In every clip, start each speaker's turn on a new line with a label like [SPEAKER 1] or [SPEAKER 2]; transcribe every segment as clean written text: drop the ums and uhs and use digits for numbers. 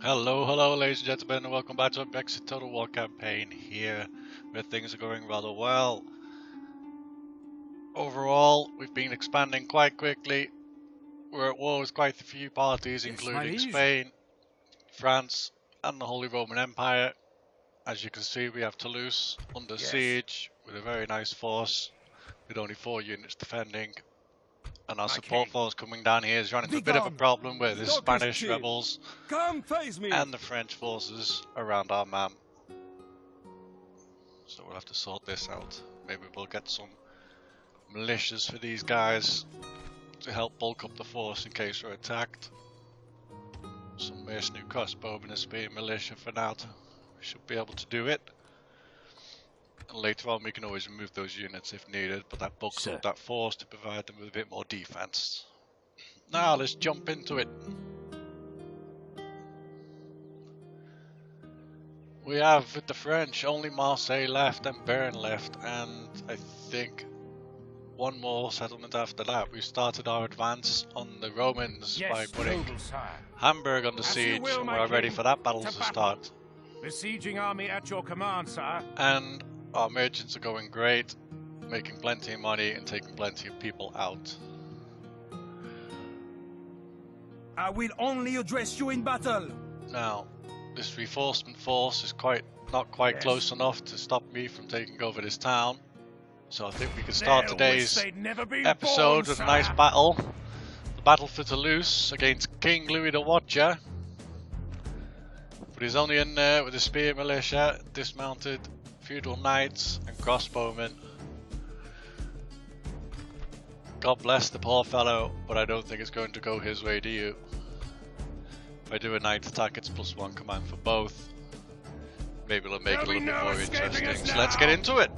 [SPEAKER 1] Hello, ladies and gentlemen, and welcome back to a Brexit Total War campaign here, where things are going rather well. Overall, we've been expanding quite quickly. We're at war with quite a few parties,
[SPEAKER 2] Yes, my
[SPEAKER 1] including
[SPEAKER 2] liege.
[SPEAKER 1] Spain, France, and the Holy Roman Empire. As you can see, we have Toulouse under
[SPEAKER 2] Yes,
[SPEAKER 1] siege with a very nice force, with only 4 units defending. And our
[SPEAKER 2] my
[SPEAKER 1] support
[SPEAKER 2] king.
[SPEAKER 1] force coming down here is running into a bit of a
[SPEAKER 2] Begone!
[SPEAKER 1] problem with the
[SPEAKER 2] Stoke is
[SPEAKER 1] Spanish
[SPEAKER 2] chill.
[SPEAKER 1] rebels
[SPEAKER 2] Come face me!
[SPEAKER 1] and the French forces around our man. So we'll have to sort this out. Maybe we'll get some militias for these guys to help bulk up the force in case we're attacked. Some mercenary crossbowmen and spear militia for now. We should be able to do it. And later on we can always remove those units if needed, but that bulks
[SPEAKER 2] Sir.
[SPEAKER 1] up that force to provide them with a bit more defense. Now let's jump into it. We have, with the French, only Marseille left and Bern left, and I think one more settlement after that. We started our advance on the Romans by
[SPEAKER 2] Yes,
[SPEAKER 1] putting
[SPEAKER 2] noble sire.
[SPEAKER 1] Hamburg under
[SPEAKER 2] As you
[SPEAKER 1] siege,
[SPEAKER 2] will,
[SPEAKER 1] and
[SPEAKER 2] my
[SPEAKER 1] we're ready
[SPEAKER 2] king.
[SPEAKER 1] for that battle
[SPEAKER 2] To
[SPEAKER 1] to
[SPEAKER 2] battle.
[SPEAKER 1] start.
[SPEAKER 2] Besieging army at your command, sire.
[SPEAKER 1] And our merchants are going great, making plenty of money and taking plenty of people out.
[SPEAKER 3] I will only address you in battle.
[SPEAKER 1] Now, this reinforcement force is not quite
[SPEAKER 2] Yes.
[SPEAKER 1] close enough to stop me from taking over this town. So I think we can start
[SPEAKER 2] They'll wish
[SPEAKER 1] today's
[SPEAKER 2] they'd never been
[SPEAKER 1] episode
[SPEAKER 2] born,
[SPEAKER 1] with a nice
[SPEAKER 2] sire.
[SPEAKER 1] battle. The battle for Toulouse against King Louis the Watcher. But he's only in there with a spear militia, dismounted feudal knights and crossbowmen. God bless the poor fellow, but I don't think it's going to go his way, do you? If I do a night attack, it's +1 command for both. Maybe it'll make it a little bit more interesting. So let's get into it!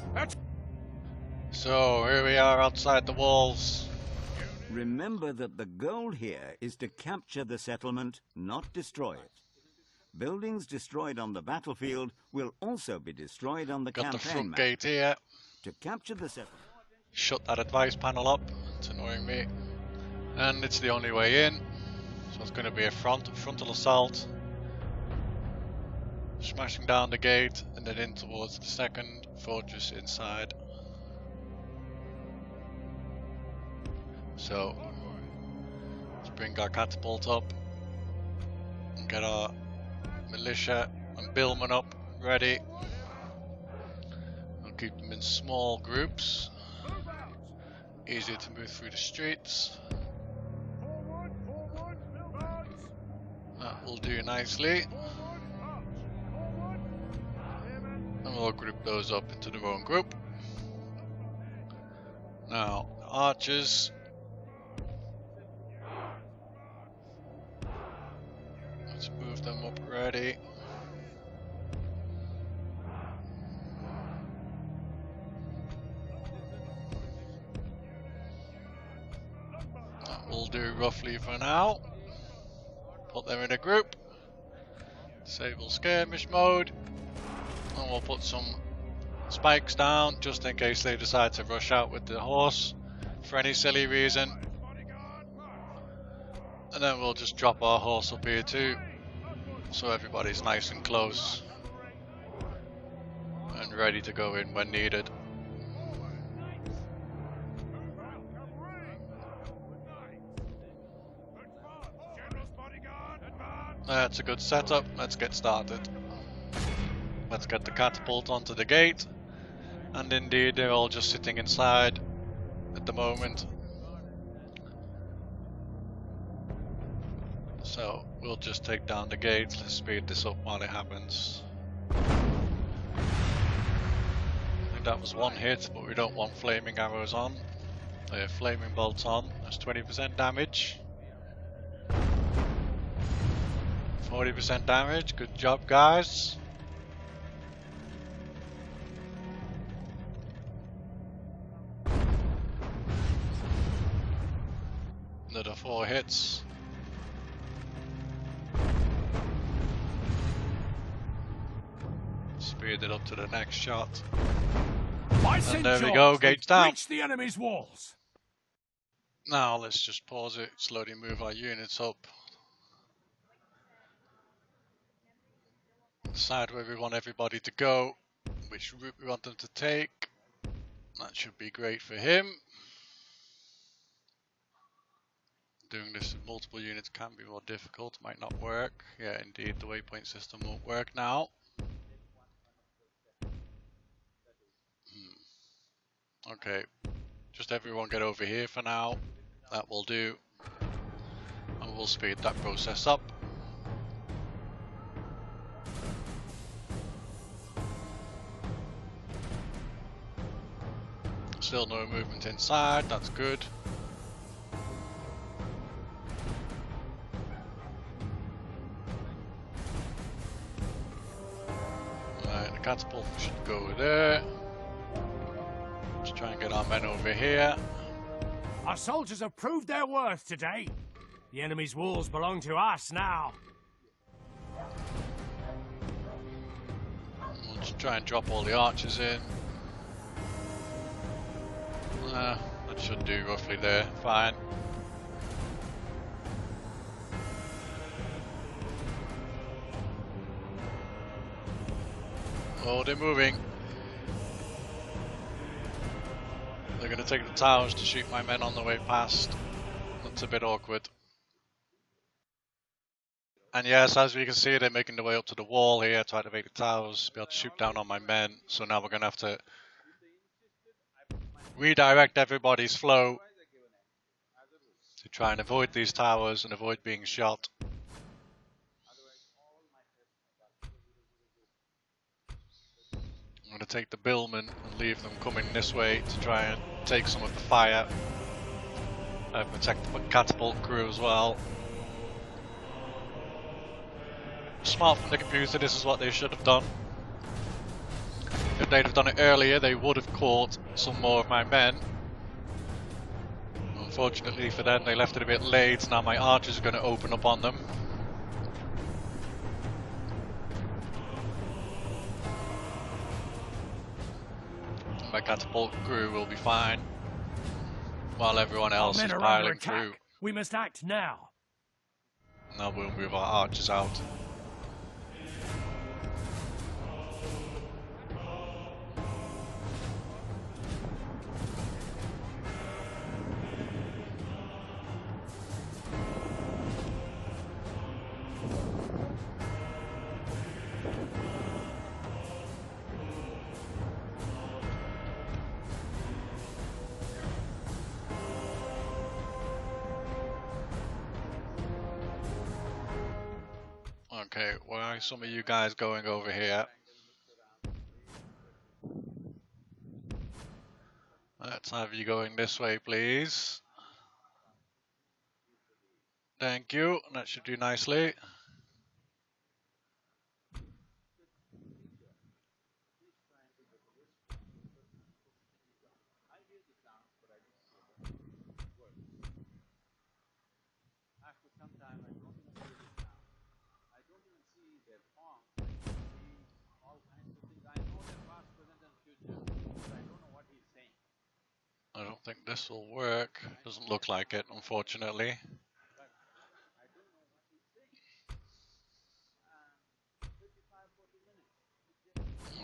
[SPEAKER 1] So here we are outside the walls.
[SPEAKER 4] Remember that the goal here is to capture the settlement, not destroy it. Buildings destroyed on the battlefield will also be destroyed on the
[SPEAKER 1] Got the
[SPEAKER 4] campaign
[SPEAKER 1] front
[SPEAKER 4] map.
[SPEAKER 1] gate here.
[SPEAKER 4] To capture the settlement...
[SPEAKER 1] Shut that advice panel up. It's annoying me. And it's the only way in. So it's going to be a frontal assault. Smashing down the gate and then in towards the second fortress inside. So let's bring our catapult up and get our militia and billmen up ready. We'll keep them in small groups. Easier to move through the streets. That will do nicely. And we'll group those up into their own group. Now, archers. Let's move them up ready. That will do roughly for now. Put them in a group. Disable skirmish mode. And we'll put some spikes down just in case they decide to rush out with the horse for any silly reason. And then we'll just drop our horse up here too, so everybody's nice and close and ready to go in when needed. That's a good setup. Let's get started. Let's get the catapult onto the gate. And indeed, they're all just sitting inside at the moment. So we'll just take down the gate. Let's speed this up while it happens. I think that was one hit, but we don't want flaming arrows on. Flaming bolts on. That's 20% damage. 40% damage. Good job, guys. Another 4 hits. Speed it up to the next shot. And there we go, gates down.
[SPEAKER 2] Reach the enemy's walls.
[SPEAKER 1] Now let's just pause it, slowly move our units up. Decide where we want everybody to go, which route we want them to take. That should be great for him. Doing this with multiple units can be more difficult, might not work. Yeah, indeed, the waypoint system won't work now. Okay, just everyone get over here for now. That will do. And we'll speed that process up. Still no movement inside, that's good. Right, the catapult should go there. Let's try and get our men over here.
[SPEAKER 2] Our soldiers have proved their worth today. The enemy's walls belong to us now.
[SPEAKER 1] We'll just try and drop all the archers in. That should do roughly there, fine. Oh, they're moving. They're going to take the towers to shoot my men on the way past. That's a bit awkward. And yes, as we can see, they're making their way up to the wall here to activate the towers, be able to shoot down on my men. So now we're going to have to redirect everybody's flow to try and avoid these towers and avoid being shot. I'm going to take the billmen and leave them coming this way to try and take some of the fire. Protect the catapult crew as well. Smart from the computer, this is what they should have done. If they'd have done it earlier, they would have caught some more of my men. Unfortunately for them, they left it a bit late. Now my archers are going to open up on them. My catapult crew will be fine, while everyone else is piling through.
[SPEAKER 2] We must act now.
[SPEAKER 1] Now we'll move our archers out. Okay, where are some of you guys going over here? Let's have you going this way, please. Thank you, that should do nicely. I don't think this will work. Doesn't look like it, unfortunately.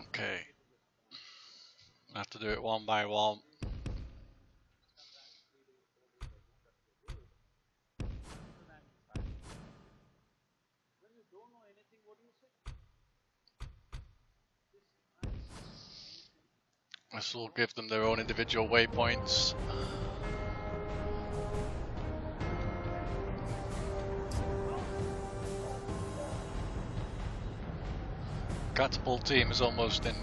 [SPEAKER 1] Okay. I have to do it one by one. This will give them their own individual waypoints. Catapult team is almost in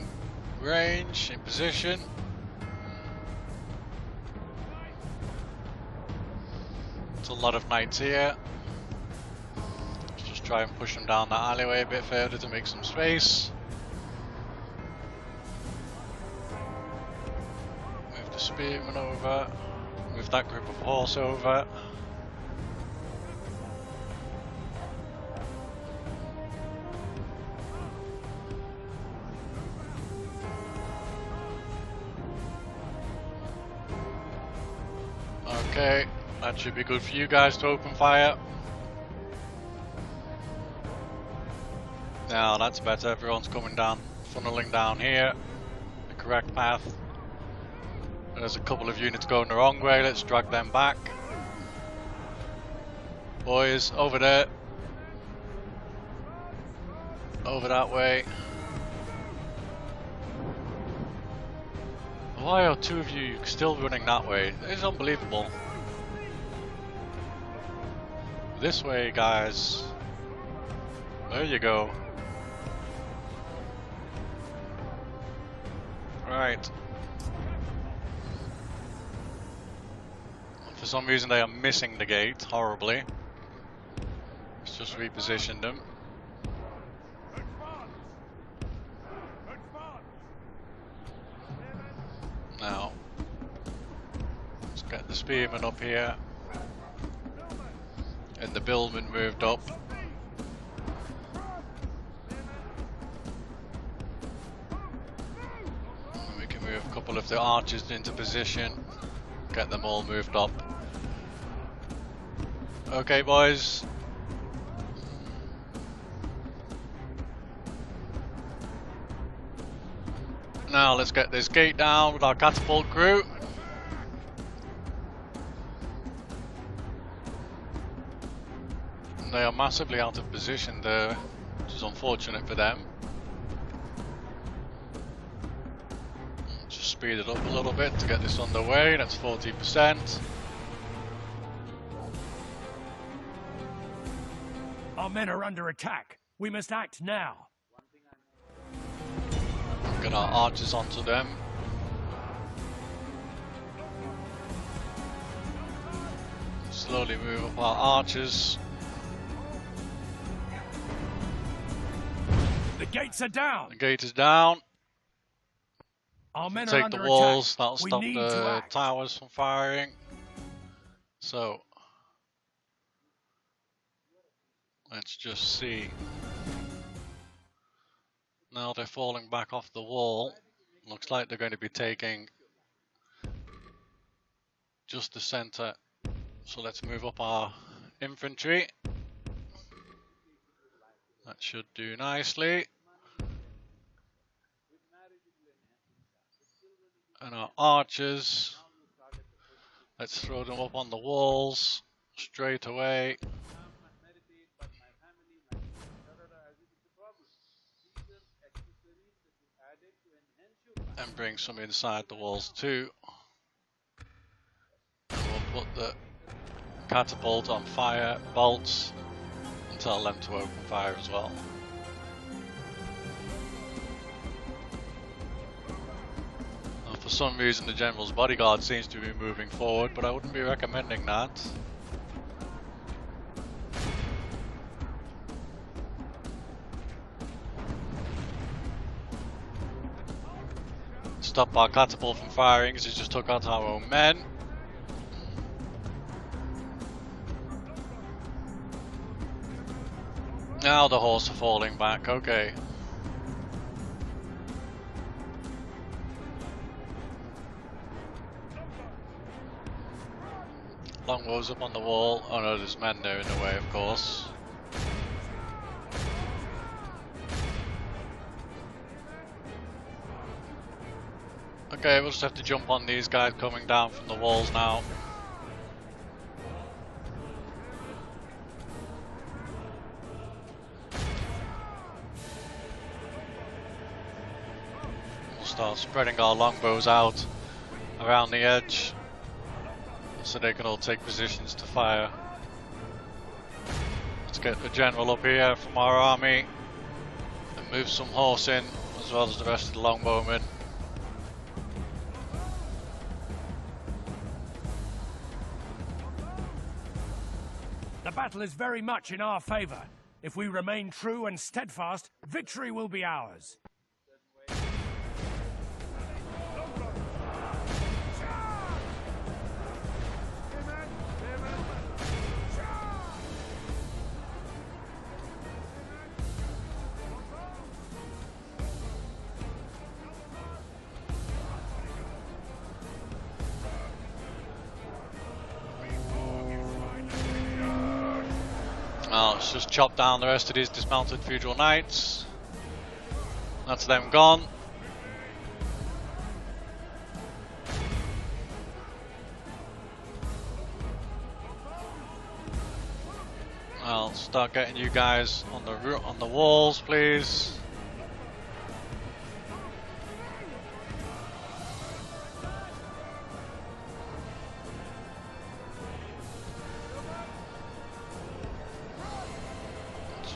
[SPEAKER 1] range, in position. It's a lot of knights here. Let's just try and push them down the alleyway a bit further to make some space. Move the spearmen over. Move that group of horse over. Okay, that should be good for you guys to open fire. Now that's better, everyone's coming down, funneling down here, the correct path. There's a couple of units going the wrong way, let's drag them back. Boys, over there. Over that way. Why are two of you still running that way? It's unbelievable. This way, guys. There you go. Right. For some reason they are missing the gate horribly. Let's just reposition them. Now, let's get the spearmen up here. And the billman moved up. And we can move a couple of the archers into position. Get them all moved up. Okay, boys. Now let's get this gate down with our catapult crew. They are massively out of position there, which is unfortunate for them. Just speed it up a little bit to get this underway. That's 40%.
[SPEAKER 2] Our men are under attack. We must act now.
[SPEAKER 1] Get our archers onto them. Slowly move up our archers.
[SPEAKER 2] The gates are down.
[SPEAKER 1] The gate is down.
[SPEAKER 2] Our men are
[SPEAKER 1] Take
[SPEAKER 2] under
[SPEAKER 1] the walls.
[SPEAKER 2] attack.
[SPEAKER 1] That'll
[SPEAKER 2] We
[SPEAKER 1] stop
[SPEAKER 2] need to
[SPEAKER 1] the
[SPEAKER 2] act.
[SPEAKER 1] towers from firing. So let's just see. Now they're falling back off the wall. Looks like they're going to be taking just the center. So let's move up our infantry. That should do nicely. And our archers, let's throw them up on the walls straight away. And bring some inside the walls too. And we'll put the catapult on fire, bolts, and tell them to open fire as well. And for some reason the general's bodyguard seems to be moving forward, but I wouldn't be recommending that. Stop our catapult from firing because it just took out our own men. Now the horse are falling back, okay. Longbows up on the wall. Oh no, there's men there in the way, of course. Okay, we'll just have to jump on these guys coming down from the walls now. We'll start spreading our longbows out around the edge so they can all take positions to fire. Let's get the general up here from our army and move some horse in as well as the rest of the longbowmen.
[SPEAKER 2] The battle is very much in our favor. If we remain true and steadfast, victory will be ours.
[SPEAKER 1] Now let's just chop down the rest of these dismounted feudal knights. That's them gone. I'll start getting you guys on the walls, please.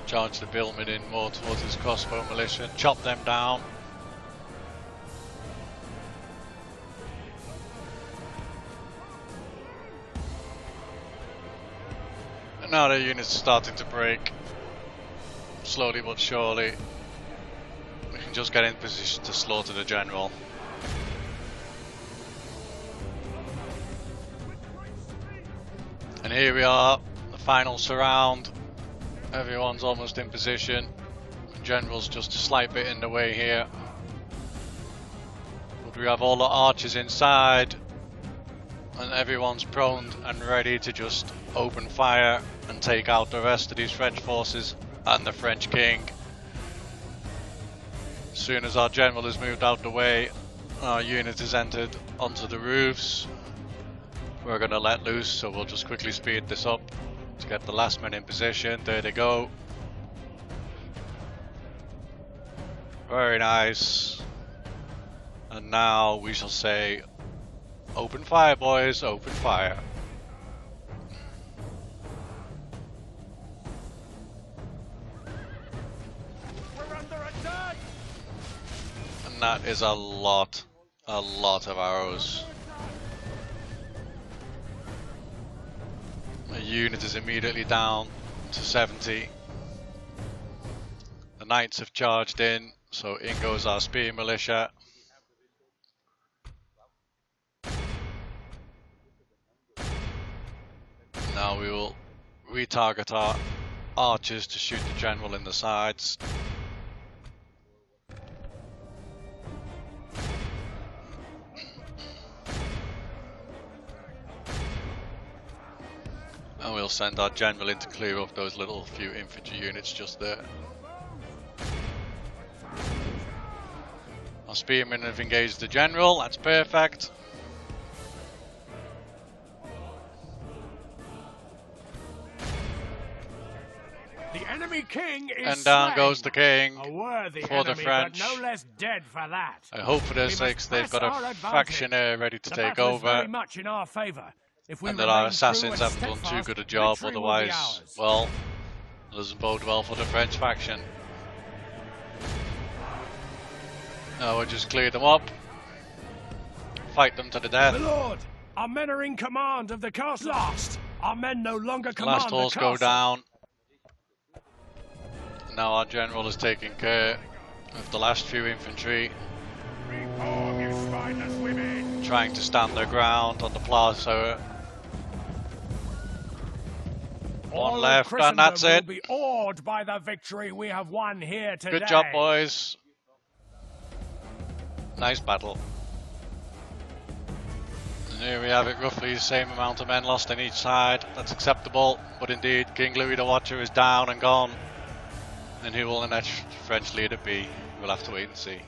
[SPEAKER 1] Charge the billman in more towards his crossbow militia, chop them down. And now their units are starting to break, slowly but surely. We can just get in position to slaughter the general. And here we are, the final surround. Everyone's almost in position. The general's just a slight bit in the way here. But we have all the archers inside. And everyone's prone and ready to just open fire and take out the rest of these French forces and the French king. As soon as our general has moved out the way, our unit has entered onto the roofs. We're going to let loose, so we'll just quickly speed this up to get the last men in position. There they go. Very nice. And now we shall say, open fire, boys, open fire.
[SPEAKER 2] We're under attack!
[SPEAKER 1] And that is a lot of arrows. The unit is immediately down to 70. The knights have charged in, so in goes our spear militia. Now we will retarget our archers to shoot the general in the sides. And we'll send our general in to clear up those little few infantry units just there. Our spearmen have engaged the general, that's perfect.
[SPEAKER 2] The enemy king is
[SPEAKER 1] And down
[SPEAKER 2] slain.
[SPEAKER 1] goes the king
[SPEAKER 2] A worthy
[SPEAKER 1] for
[SPEAKER 2] enemy,
[SPEAKER 1] the French.
[SPEAKER 2] but no less dead for that.
[SPEAKER 1] I hope for their
[SPEAKER 2] We
[SPEAKER 1] sakes
[SPEAKER 2] must
[SPEAKER 1] they've got
[SPEAKER 2] press our
[SPEAKER 1] a
[SPEAKER 2] advantage.
[SPEAKER 1] factioner ready to
[SPEAKER 2] The
[SPEAKER 1] take
[SPEAKER 2] battle is
[SPEAKER 1] over.
[SPEAKER 2] very much in our favor. If we
[SPEAKER 1] And that our
[SPEAKER 2] remain
[SPEAKER 1] assassins
[SPEAKER 2] true and
[SPEAKER 1] haven't done too
[SPEAKER 2] steadfast,
[SPEAKER 1] good a job,
[SPEAKER 2] victory will be
[SPEAKER 1] otherwise,
[SPEAKER 2] ours.
[SPEAKER 1] well, it doesn't bode well for the French faction. Now we'll just clear them up, fight them to the death.
[SPEAKER 2] My lord, our men are in command of the castle. Lost. Our men no longer
[SPEAKER 1] The
[SPEAKER 2] command
[SPEAKER 1] last horse
[SPEAKER 2] the
[SPEAKER 1] go
[SPEAKER 2] castle.
[SPEAKER 1] down. Now our general is taking care of the last few infantry,
[SPEAKER 2] Reform, you spineless women.
[SPEAKER 1] trying to stand their ground on the plaza.
[SPEAKER 2] All
[SPEAKER 1] One
[SPEAKER 2] of
[SPEAKER 1] left, and that's
[SPEAKER 2] Christendom
[SPEAKER 1] it.
[SPEAKER 2] will be awed by the victory we have won here today.
[SPEAKER 1] Good job, boys. Nice battle. And here we have it, roughly the same amount of men lost on each side. That's acceptable, but indeed, King Louis the Watcher is down and gone. And who will the next French leader be? We'll have to wait and see.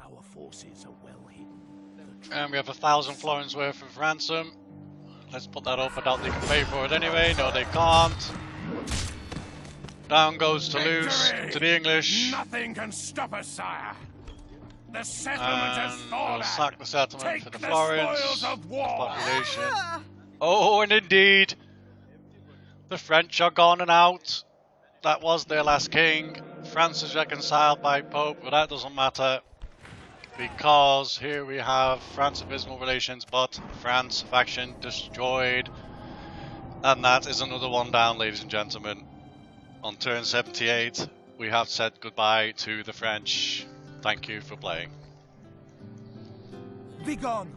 [SPEAKER 2] Our forces are well hidden.
[SPEAKER 1] And we have 1,000 florins worth of ransom. Let's put that up. I doubt they can pay for it anyway. No, they can't. Down goes Toulouse to the English.
[SPEAKER 2] Nothing can stop us, sire. The settlement has
[SPEAKER 1] And
[SPEAKER 2] fallen.
[SPEAKER 1] we'll sack the settlement
[SPEAKER 2] Take
[SPEAKER 1] for the
[SPEAKER 2] the
[SPEAKER 1] florins.
[SPEAKER 2] spoils of war.
[SPEAKER 1] Population. Oh, and indeed, the French are gone and out. That was their last king. France is reconciled by Pope, but that doesn't matter. Because here we have France-abysmal relations, but France faction destroyed. And that is another one down, ladies and gentlemen. On turn 78, we have said goodbye to the French. Thank you for playing.
[SPEAKER 3] Begone!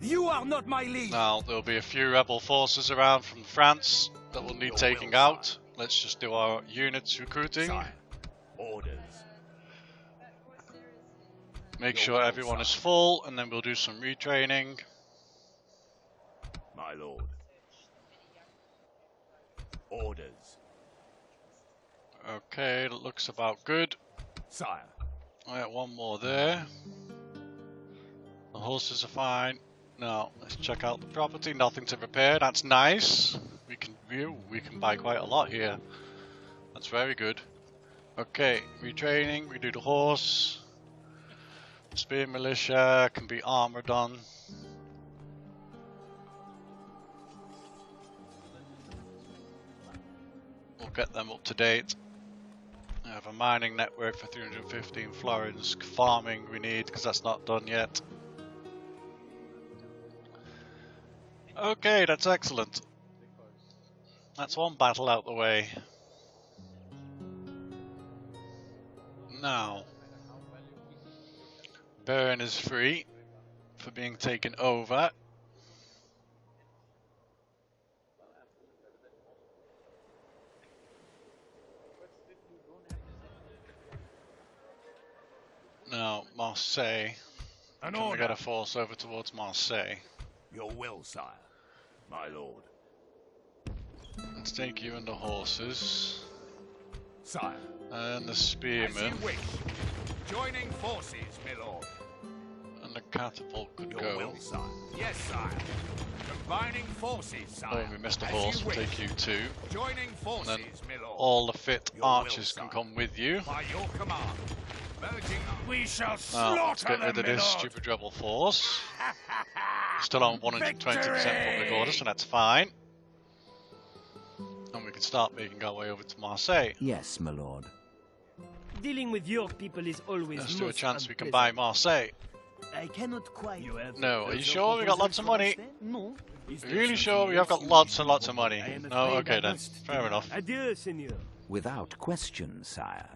[SPEAKER 3] You are not my lead!
[SPEAKER 1] Now, there'll be a few rebel forces around from France that will need taking out. Let's just do our units recruiting.
[SPEAKER 2] Sire, orders.
[SPEAKER 1] Make sure everyone is full, and then we'll do some retraining.
[SPEAKER 2] My lord. Orders.
[SPEAKER 1] Okay, that looks about good.
[SPEAKER 2] Sire.
[SPEAKER 1] Alright, one more there. The horses are fine. Now, let's check out the property. Nothing to repair. That's nice. We can buy quite a lot here. That's very good. Okay, retraining. We do the horse. Spear militia can be armored on. We'll get them up to date. We have a mining network for 315 florins. Farming we need because that's not done yet. Okay, that's excellent. That's one battle out the way. Now, Bern is free for being taken over. Now, Marseille.
[SPEAKER 2] An
[SPEAKER 1] Can we
[SPEAKER 2] order.
[SPEAKER 1] get a force over towards Marseille?
[SPEAKER 2] Your will, sire. My lord.
[SPEAKER 1] Let's take you and the horses.
[SPEAKER 2] Sire.
[SPEAKER 1] And the
[SPEAKER 2] As
[SPEAKER 1] spearmen.
[SPEAKER 2] you wish. Joining forces, my lord.
[SPEAKER 1] And the catapult could
[SPEAKER 2] Your
[SPEAKER 1] go.
[SPEAKER 2] will, sire. Yes, sire. Combining forces, sire.
[SPEAKER 1] Oh, we missed a
[SPEAKER 2] As
[SPEAKER 1] horse.
[SPEAKER 2] you
[SPEAKER 1] We'll
[SPEAKER 2] wish.
[SPEAKER 1] take you too.
[SPEAKER 2] Joining forces,
[SPEAKER 1] And
[SPEAKER 2] my lord.
[SPEAKER 1] all the fit
[SPEAKER 2] Your will,
[SPEAKER 1] archers can
[SPEAKER 2] sire.
[SPEAKER 1] come with you.
[SPEAKER 2] By your command. Merging up. We shall
[SPEAKER 1] Now, let's
[SPEAKER 2] slaughter
[SPEAKER 1] get rid
[SPEAKER 2] them,
[SPEAKER 1] of
[SPEAKER 2] my
[SPEAKER 1] this
[SPEAKER 2] lord.
[SPEAKER 1] stupid rebel force. Still on 120% public order, so that's fine. And we can start making our way over to Marseille.
[SPEAKER 5] Yes, my lord.
[SPEAKER 6] Dealing with your people is always
[SPEAKER 1] There's still a
[SPEAKER 6] most
[SPEAKER 1] chance we can
[SPEAKER 6] unpleasant.
[SPEAKER 1] buy Marseille.
[SPEAKER 6] I cannot quite. You have
[SPEAKER 1] No, are you
[SPEAKER 6] no
[SPEAKER 1] sure we got
[SPEAKER 6] proposal
[SPEAKER 1] lots of
[SPEAKER 6] for
[SPEAKER 1] money?
[SPEAKER 6] us then? No. Is there
[SPEAKER 1] Really sure
[SPEAKER 6] something
[SPEAKER 1] we have got
[SPEAKER 6] else you
[SPEAKER 1] lots
[SPEAKER 6] wish
[SPEAKER 1] and
[SPEAKER 6] to
[SPEAKER 1] lots of
[SPEAKER 6] know?
[SPEAKER 1] money?
[SPEAKER 6] I am
[SPEAKER 1] No,
[SPEAKER 6] afraid
[SPEAKER 1] okay
[SPEAKER 6] I
[SPEAKER 1] then.
[SPEAKER 6] must.
[SPEAKER 1] Fair enough.
[SPEAKER 6] Adieu, senor.
[SPEAKER 5] Without question, sire.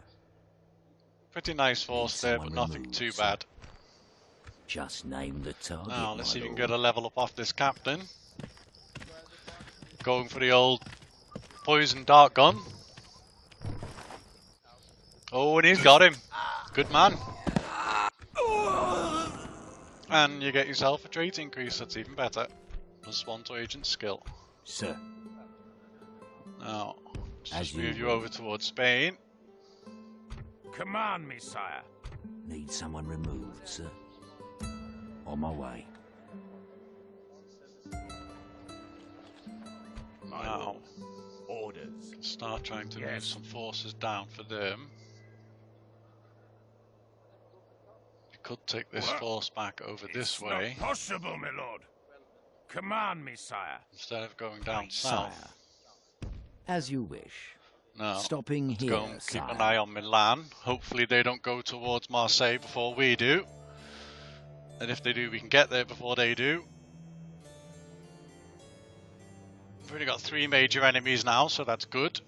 [SPEAKER 1] Pretty nice force there, but
[SPEAKER 5] someone
[SPEAKER 1] nothing
[SPEAKER 5] removed,
[SPEAKER 1] too
[SPEAKER 5] sir.
[SPEAKER 1] bad.
[SPEAKER 5] Just name the target,
[SPEAKER 1] Now, let's see if we
[SPEAKER 5] my
[SPEAKER 1] can get a
[SPEAKER 5] lord.
[SPEAKER 1] level up off this captain. Going for the old poison dart gun. Oh, and he's got him. Good man. And you get yourself a trait increase, that's even better. +1 to agent skill.
[SPEAKER 5] Sir,
[SPEAKER 1] Now,
[SPEAKER 5] As
[SPEAKER 1] just
[SPEAKER 5] you
[SPEAKER 1] move you
[SPEAKER 5] will.
[SPEAKER 1] over towards Spain.
[SPEAKER 2] Command me, sire.
[SPEAKER 5] need someone removed, sir. On my way.
[SPEAKER 2] My
[SPEAKER 1] Now,
[SPEAKER 2] lord. Orders.
[SPEAKER 1] start trying to move
[SPEAKER 2] Yes.
[SPEAKER 1] some forces down for them. You could take this
[SPEAKER 2] What?
[SPEAKER 1] force back over this
[SPEAKER 2] It's
[SPEAKER 1] way
[SPEAKER 2] not possible, my lord. Command me, sire.
[SPEAKER 1] instead of going down south.
[SPEAKER 5] Sire. As you wish.
[SPEAKER 1] Now,
[SPEAKER 5] Stopping
[SPEAKER 1] let's
[SPEAKER 5] here,
[SPEAKER 1] go and keep an
[SPEAKER 5] sire.
[SPEAKER 1] eye on Milan. Hopefully they don't go towards Marseille before we do. And if they do, we can get there before they do. We've already got 3 major enemies now, so that's good.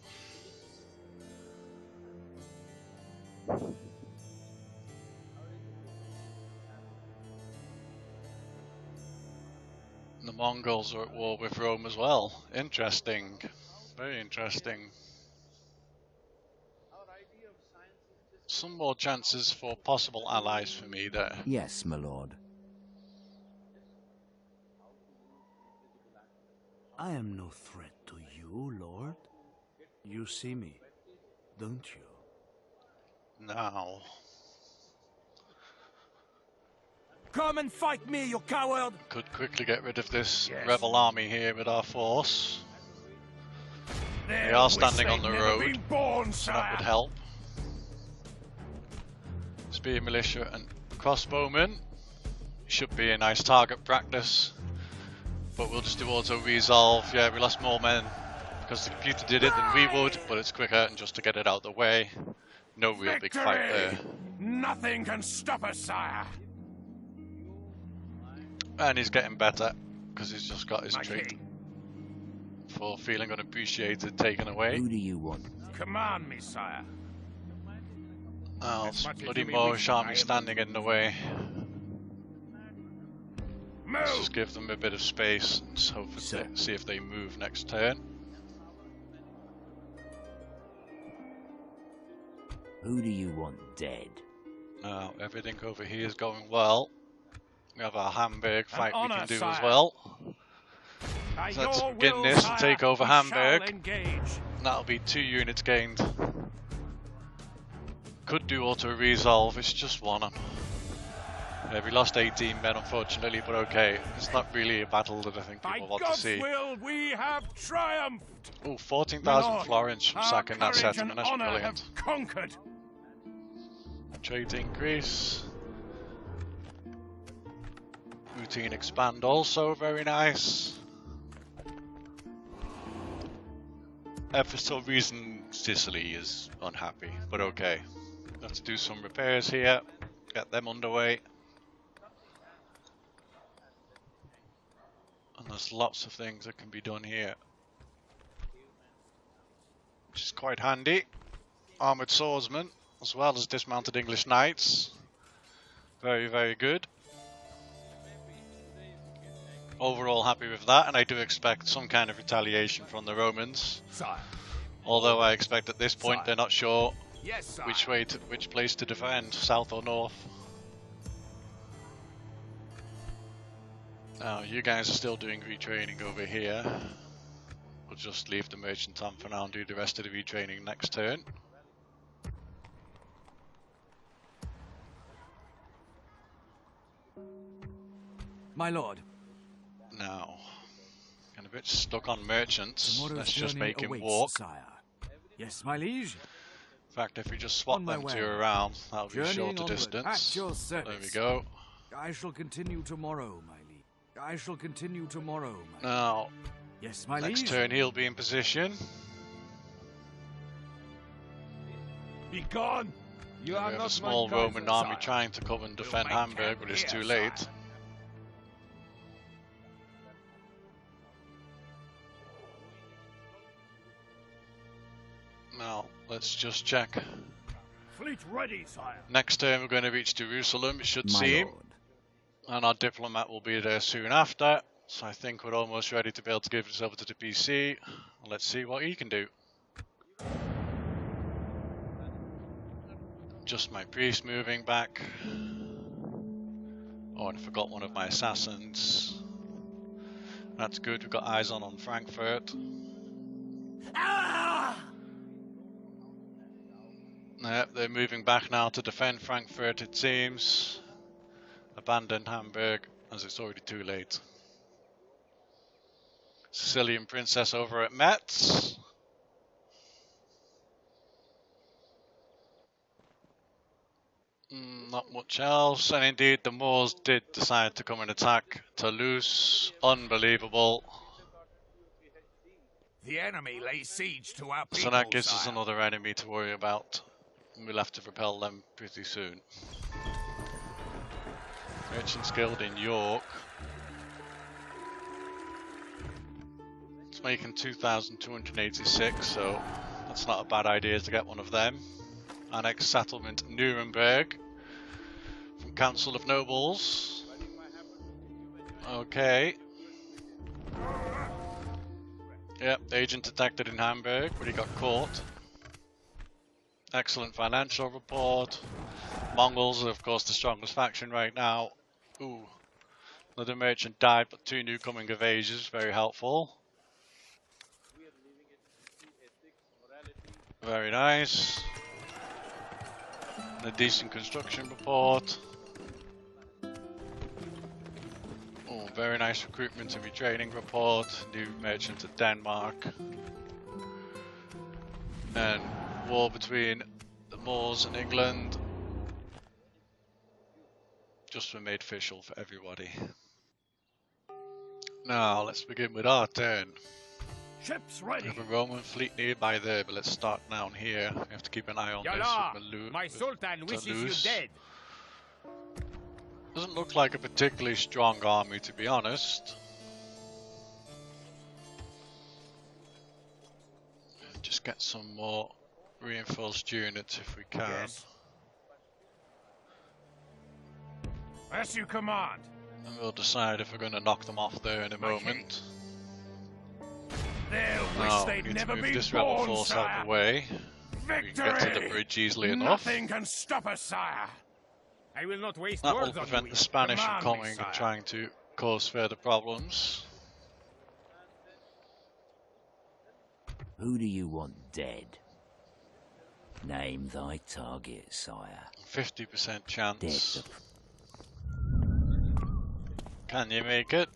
[SPEAKER 1] The Mongols are at war with Rome as well. Interesting. Very interesting. Some more chances for possible allies for me there.
[SPEAKER 5] Yes, my lord.
[SPEAKER 7] I am no threat to you, Lord. You see me, don't you?
[SPEAKER 1] Now,
[SPEAKER 3] Come and fight me, you coward!
[SPEAKER 1] could quickly get rid of this
[SPEAKER 2] Yes.
[SPEAKER 1] rebel army here with our force.
[SPEAKER 2] They
[SPEAKER 1] are standing on the road,
[SPEAKER 2] Been born,
[SPEAKER 1] So that would
[SPEAKER 2] sire.
[SPEAKER 1] help. Spear militia and crossbowmen should be a nice target practice. But we'll just do auto resolve. Yeah, we lost more men because the computer did it than we would, but it's quicker and just to get it out of the way. No real big fight there.
[SPEAKER 2] Nothing can stop us, sire.
[SPEAKER 1] And he's getting better because he's just got his
[SPEAKER 2] My
[SPEAKER 1] trait
[SPEAKER 2] king.
[SPEAKER 1] for feeling unappreciated taken away.
[SPEAKER 5] Who do you want?
[SPEAKER 2] Command me, sire.
[SPEAKER 1] Oh,
[SPEAKER 2] As
[SPEAKER 1] it's
[SPEAKER 2] much as
[SPEAKER 1] bloody
[SPEAKER 2] you may
[SPEAKER 1] Moorish
[SPEAKER 2] wish,
[SPEAKER 1] army
[SPEAKER 2] I am-
[SPEAKER 1] standing in the way. Let's
[SPEAKER 2] Move.
[SPEAKER 1] just give them a bit of space and just hope
[SPEAKER 5] Sir.
[SPEAKER 1] see if they move next turn.
[SPEAKER 5] Who do you want dead?
[SPEAKER 1] Now, everything over here is going well. We have our Hamburg fight we
[SPEAKER 2] honour,
[SPEAKER 1] can do as
[SPEAKER 2] sire.
[SPEAKER 1] well. So let's begin this and take over Hamburg.
[SPEAKER 2] Engage.
[SPEAKER 1] That'll be 2 units gained. Could do auto-resolve, it's just one. Yeah, we lost 18 men unfortunately, but okay. It's not really a battle that I think people want to see.
[SPEAKER 2] By God's will, we have triumphed!
[SPEAKER 1] Oh, 14,000
[SPEAKER 2] Lord,
[SPEAKER 1] florins from
[SPEAKER 2] our
[SPEAKER 1] sacking that
[SPEAKER 2] courage
[SPEAKER 1] settlement,
[SPEAKER 2] and
[SPEAKER 1] that's
[SPEAKER 2] honor
[SPEAKER 1] brilliant.
[SPEAKER 2] have conquered.
[SPEAKER 1] Trade increase. Routine expand also, very nice. For some reason Sicily is unhappy, but okay. Let's do some repairs here, get them underway. And there's lots of things that can be done here, which is quite handy. Armoured swordsmen, as well as dismounted English knights. Very, very good. Overall happy with that, and I do expect some kind of retaliation from the Romans.
[SPEAKER 2] Sire.
[SPEAKER 1] Although I expect at this point
[SPEAKER 2] Sire.
[SPEAKER 1] they're not sure
[SPEAKER 2] Yes, sire.
[SPEAKER 1] which place to defend, south or north. Now you guys are still doing retraining over here. We'll just leave the merchant on for now and do the rest of the retraining next turn.
[SPEAKER 5] My lord.
[SPEAKER 1] Now, getting a bit stuck on merchants.
[SPEAKER 5] Tomorrow's
[SPEAKER 1] Let's just
[SPEAKER 5] journey
[SPEAKER 1] make him
[SPEAKER 5] awaits,
[SPEAKER 1] walk.
[SPEAKER 5] sire. Yes, my liege.
[SPEAKER 1] In fact, if we just swap
[SPEAKER 5] On my
[SPEAKER 1] them
[SPEAKER 5] way.
[SPEAKER 1] two around, that'll be a
[SPEAKER 5] Journeying
[SPEAKER 1] shorter
[SPEAKER 5] onward,
[SPEAKER 1] distance.
[SPEAKER 5] at your
[SPEAKER 1] There
[SPEAKER 5] service.
[SPEAKER 1] we go.
[SPEAKER 5] I shall continue tomorrow, my liege. I shall continue tomorrow, my liege.
[SPEAKER 1] Now,
[SPEAKER 5] Yes, my
[SPEAKER 1] next
[SPEAKER 5] liege.
[SPEAKER 1] turn he'll be in position.
[SPEAKER 2] Be gone! You
[SPEAKER 1] We
[SPEAKER 2] are
[SPEAKER 1] have
[SPEAKER 2] not
[SPEAKER 1] a small
[SPEAKER 2] my
[SPEAKER 1] Roman
[SPEAKER 2] Kaiser,
[SPEAKER 1] army
[SPEAKER 2] sire.
[SPEAKER 1] trying to come and defend
[SPEAKER 2] make
[SPEAKER 1] Hamburg,
[SPEAKER 2] camp
[SPEAKER 1] but it's
[SPEAKER 2] here,
[SPEAKER 1] too late.
[SPEAKER 2] sire.
[SPEAKER 1] Now, let's just check.
[SPEAKER 2] Fleet ready, sire.
[SPEAKER 1] Next turn we're going to reach Jerusalem, it should
[SPEAKER 4] My
[SPEAKER 1] seem.
[SPEAKER 4] lord.
[SPEAKER 1] And our diplomat will be there soon after. So I think we're almost ready to be able to give this over to the PC. Let's see what he can do. Just my priest moving back. Oh, and I forgot one of my assassins. That's good, we've got eyes on Frankfurt. Yep, they're moving back now to defend Frankfurt, it seems. Abandon Hamburg, as it's already too late. Sicilian princess over at Metz. Not much else, and indeed the Moors did decide to come and attack Toulouse. Unbelievable.
[SPEAKER 2] The enemy lays siege to our people,
[SPEAKER 1] So that gives us
[SPEAKER 2] sire.
[SPEAKER 1] another enemy to worry about. And we'll have to repel them pretty soon. Merchants Guild in York. It's making 2,286, so that's not a bad idea to get one of them. Annex settlement Nuremberg from Council of Nobles. Okay. Yep, the agent detected in Hamburg, but he got caught. Excellent financial report. Mongols are of course the strongest faction right now. Ooh. Another merchant died, but 2 new coming of ages, very helpful. Very nice. A decent construction report. Oh, very nice recruitment and retraining report. New merchant to Denmark. And war between the Moors and England. Just been made official for everybody. Now let's begin with our turn.
[SPEAKER 2] Ships
[SPEAKER 1] We
[SPEAKER 2] ready.
[SPEAKER 1] have a Roman fleet nearby there, but let's start down here. We have to keep an eye on
[SPEAKER 2] Yallah,
[SPEAKER 1] this.
[SPEAKER 2] my sultan wishes
[SPEAKER 1] Toulouse.
[SPEAKER 2] you dead.
[SPEAKER 1] Doesn't look like a particularly strong army, to be honest. Just get some more reinforced units if we can.
[SPEAKER 2] Yes. As you command.
[SPEAKER 1] And we'll decide if we're going to knock them off there in a
[SPEAKER 2] My
[SPEAKER 1] moment.
[SPEAKER 2] They'll wish
[SPEAKER 1] Now, we
[SPEAKER 2] they'd
[SPEAKER 1] need to
[SPEAKER 2] never
[SPEAKER 1] move
[SPEAKER 2] be
[SPEAKER 1] this rebel
[SPEAKER 2] born,
[SPEAKER 1] force out
[SPEAKER 2] sire.
[SPEAKER 1] of the way.
[SPEAKER 2] Victory!
[SPEAKER 1] We can get to the bridge easily enough.
[SPEAKER 2] Nothing can stop us, sire. I will not waste
[SPEAKER 1] That will
[SPEAKER 2] words on
[SPEAKER 1] prevent
[SPEAKER 2] you.
[SPEAKER 1] the Spanish from
[SPEAKER 2] Command me,
[SPEAKER 1] coming
[SPEAKER 2] sire.
[SPEAKER 1] and trying to cause further problems.
[SPEAKER 5] Who do you want dead? Name thy target, sire.
[SPEAKER 1] 50% chance.
[SPEAKER 5] Death.
[SPEAKER 1] Can you make it?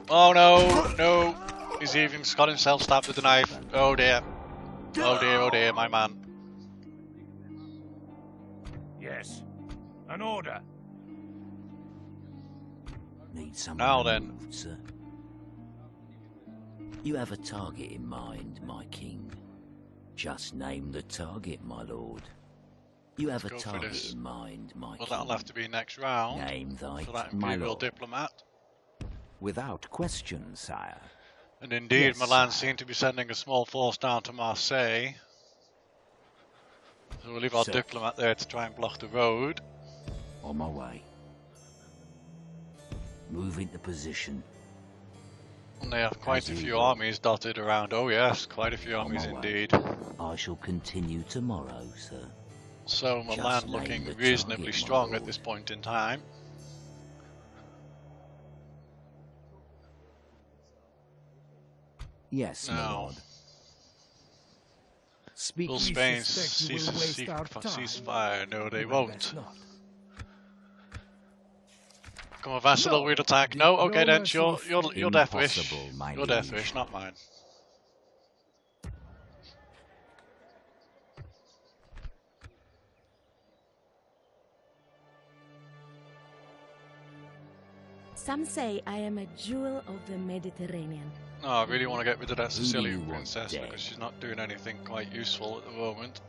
[SPEAKER 1] Oh no, no. He's even got himself stabbed with a knife. Oh dear. Oh dear, oh dear, my man.
[SPEAKER 2] Yes. An order.
[SPEAKER 5] Need someone
[SPEAKER 1] Now then.
[SPEAKER 5] removed, sir. You have a target in mind, my king. Just name the target, my lord. You have a
[SPEAKER 1] Let's go for
[SPEAKER 5] target
[SPEAKER 1] this.
[SPEAKER 5] in mind, my
[SPEAKER 1] Well,
[SPEAKER 5] king.
[SPEAKER 1] that'll have to be next round.
[SPEAKER 5] Name thy
[SPEAKER 1] For that
[SPEAKER 5] my
[SPEAKER 1] Imperial
[SPEAKER 5] lord.
[SPEAKER 1] diplomat.
[SPEAKER 4] Without question, sire.
[SPEAKER 1] And indeed,
[SPEAKER 5] Yes,
[SPEAKER 1] Milan
[SPEAKER 5] sire.
[SPEAKER 1] seem to be sending a small force down to Marseille. So we'll leave our
[SPEAKER 5] Sir.
[SPEAKER 1] diplomat there to try and block the road.
[SPEAKER 5] On my way. Move into position.
[SPEAKER 1] And they have quite
[SPEAKER 5] As
[SPEAKER 1] a
[SPEAKER 5] you
[SPEAKER 1] few
[SPEAKER 5] will.
[SPEAKER 1] armies dotted around. Oh yes, quite a few
[SPEAKER 5] On my
[SPEAKER 1] armies
[SPEAKER 5] way.
[SPEAKER 1] indeed.
[SPEAKER 5] I shall continue tomorrow, sir.
[SPEAKER 1] So
[SPEAKER 5] Just
[SPEAKER 1] Milan
[SPEAKER 5] name
[SPEAKER 1] looking
[SPEAKER 5] the
[SPEAKER 1] reasonably
[SPEAKER 5] target, my
[SPEAKER 1] strong at
[SPEAKER 5] lord.
[SPEAKER 1] this point in time.
[SPEAKER 5] Yes, my
[SPEAKER 1] Now,
[SPEAKER 5] lord. Speak.
[SPEAKER 1] will
[SPEAKER 6] We
[SPEAKER 1] Spain
[SPEAKER 6] suspect you
[SPEAKER 1] cease
[SPEAKER 6] will waste our time.
[SPEAKER 1] ceasefire? No, they
[SPEAKER 6] Even
[SPEAKER 1] won't.
[SPEAKER 6] best not.
[SPEAKER 1] Come on, Vassal,
[SPEAKER 6] No,
[SPEAKER 1] we'd attack.
[SPEAKER 6] the-
[SPEAKER 1] No, okay
[SPEAKER 6] no
[SPEAKER 1] then,
[SPEAKER 6] mercy
[SPEAKER 1] your
[SPEAKER 6] for-
[SPEAKER 1] your death wish.
[SPEAKER 4] Impossible, my
[SPEAKER 1] Your death
[SPEAKER 4] liege.
[SPEAKER 1] wish, not mine.
[SPEAKER 8] Some say I am a jewel of the Mediterranean.
[SPEAKER 1] No, I really want to get rid of that
[SPEAKER 5] Who do
[SPEAKER 1] Sicilian
[SPEAKER 5] you want
[SPEAKER 1] princess
[SPEAKER 5] dead?
[SPEAKER 1] because she's not doing anything quite useful at the moment.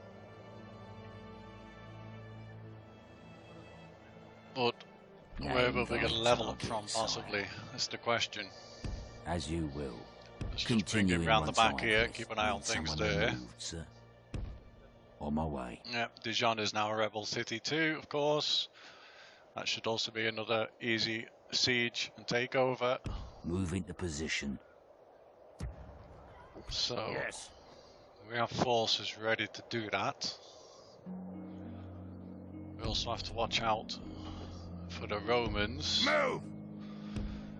[SPEAKER 1] But
[SPEAKER 5] Name
[SPEAKER 1] where will we
[SPEAKER 5] thy
[SPEAKER 1] get a level up
[SPEAKER 5] target,
[SPEAKER 1] from,
[SPEAKER 5] sire.
[SPEAKER 1] possibly? That's the question.
[SPEAKER 5] As you will.
[SPEAKER 1] Let's just bring
[SPEAKER 5] Continue
[SPEAKER 1] it round the
[SPEAKER 5] once
[SPEAKER 1] back
[SPEAKER 5] I've
[SPEAKER 1] here,
[SPEAKER 5] left.
[SPEAKER 1] keep an eye on
[SPEAKER 5] Need
[SPEAKER 1] things
[SPEAKER 5] someone
[SPEAKER 1] there.
[SPEAKER 5] removed, sir. On my way.
[SPEAKER 1] Yep, Dijon is now a rebel city too, of course. That should also be another easy siege and takeover.
[SPEAKER 5] Move into position.
[SPEAKER 1] So
[SPEAKER 2] Yes.
[SPEAKER 1] we have forces ready to do that. We also have to watch out for the Romans.
[SPEAKER 2] Move!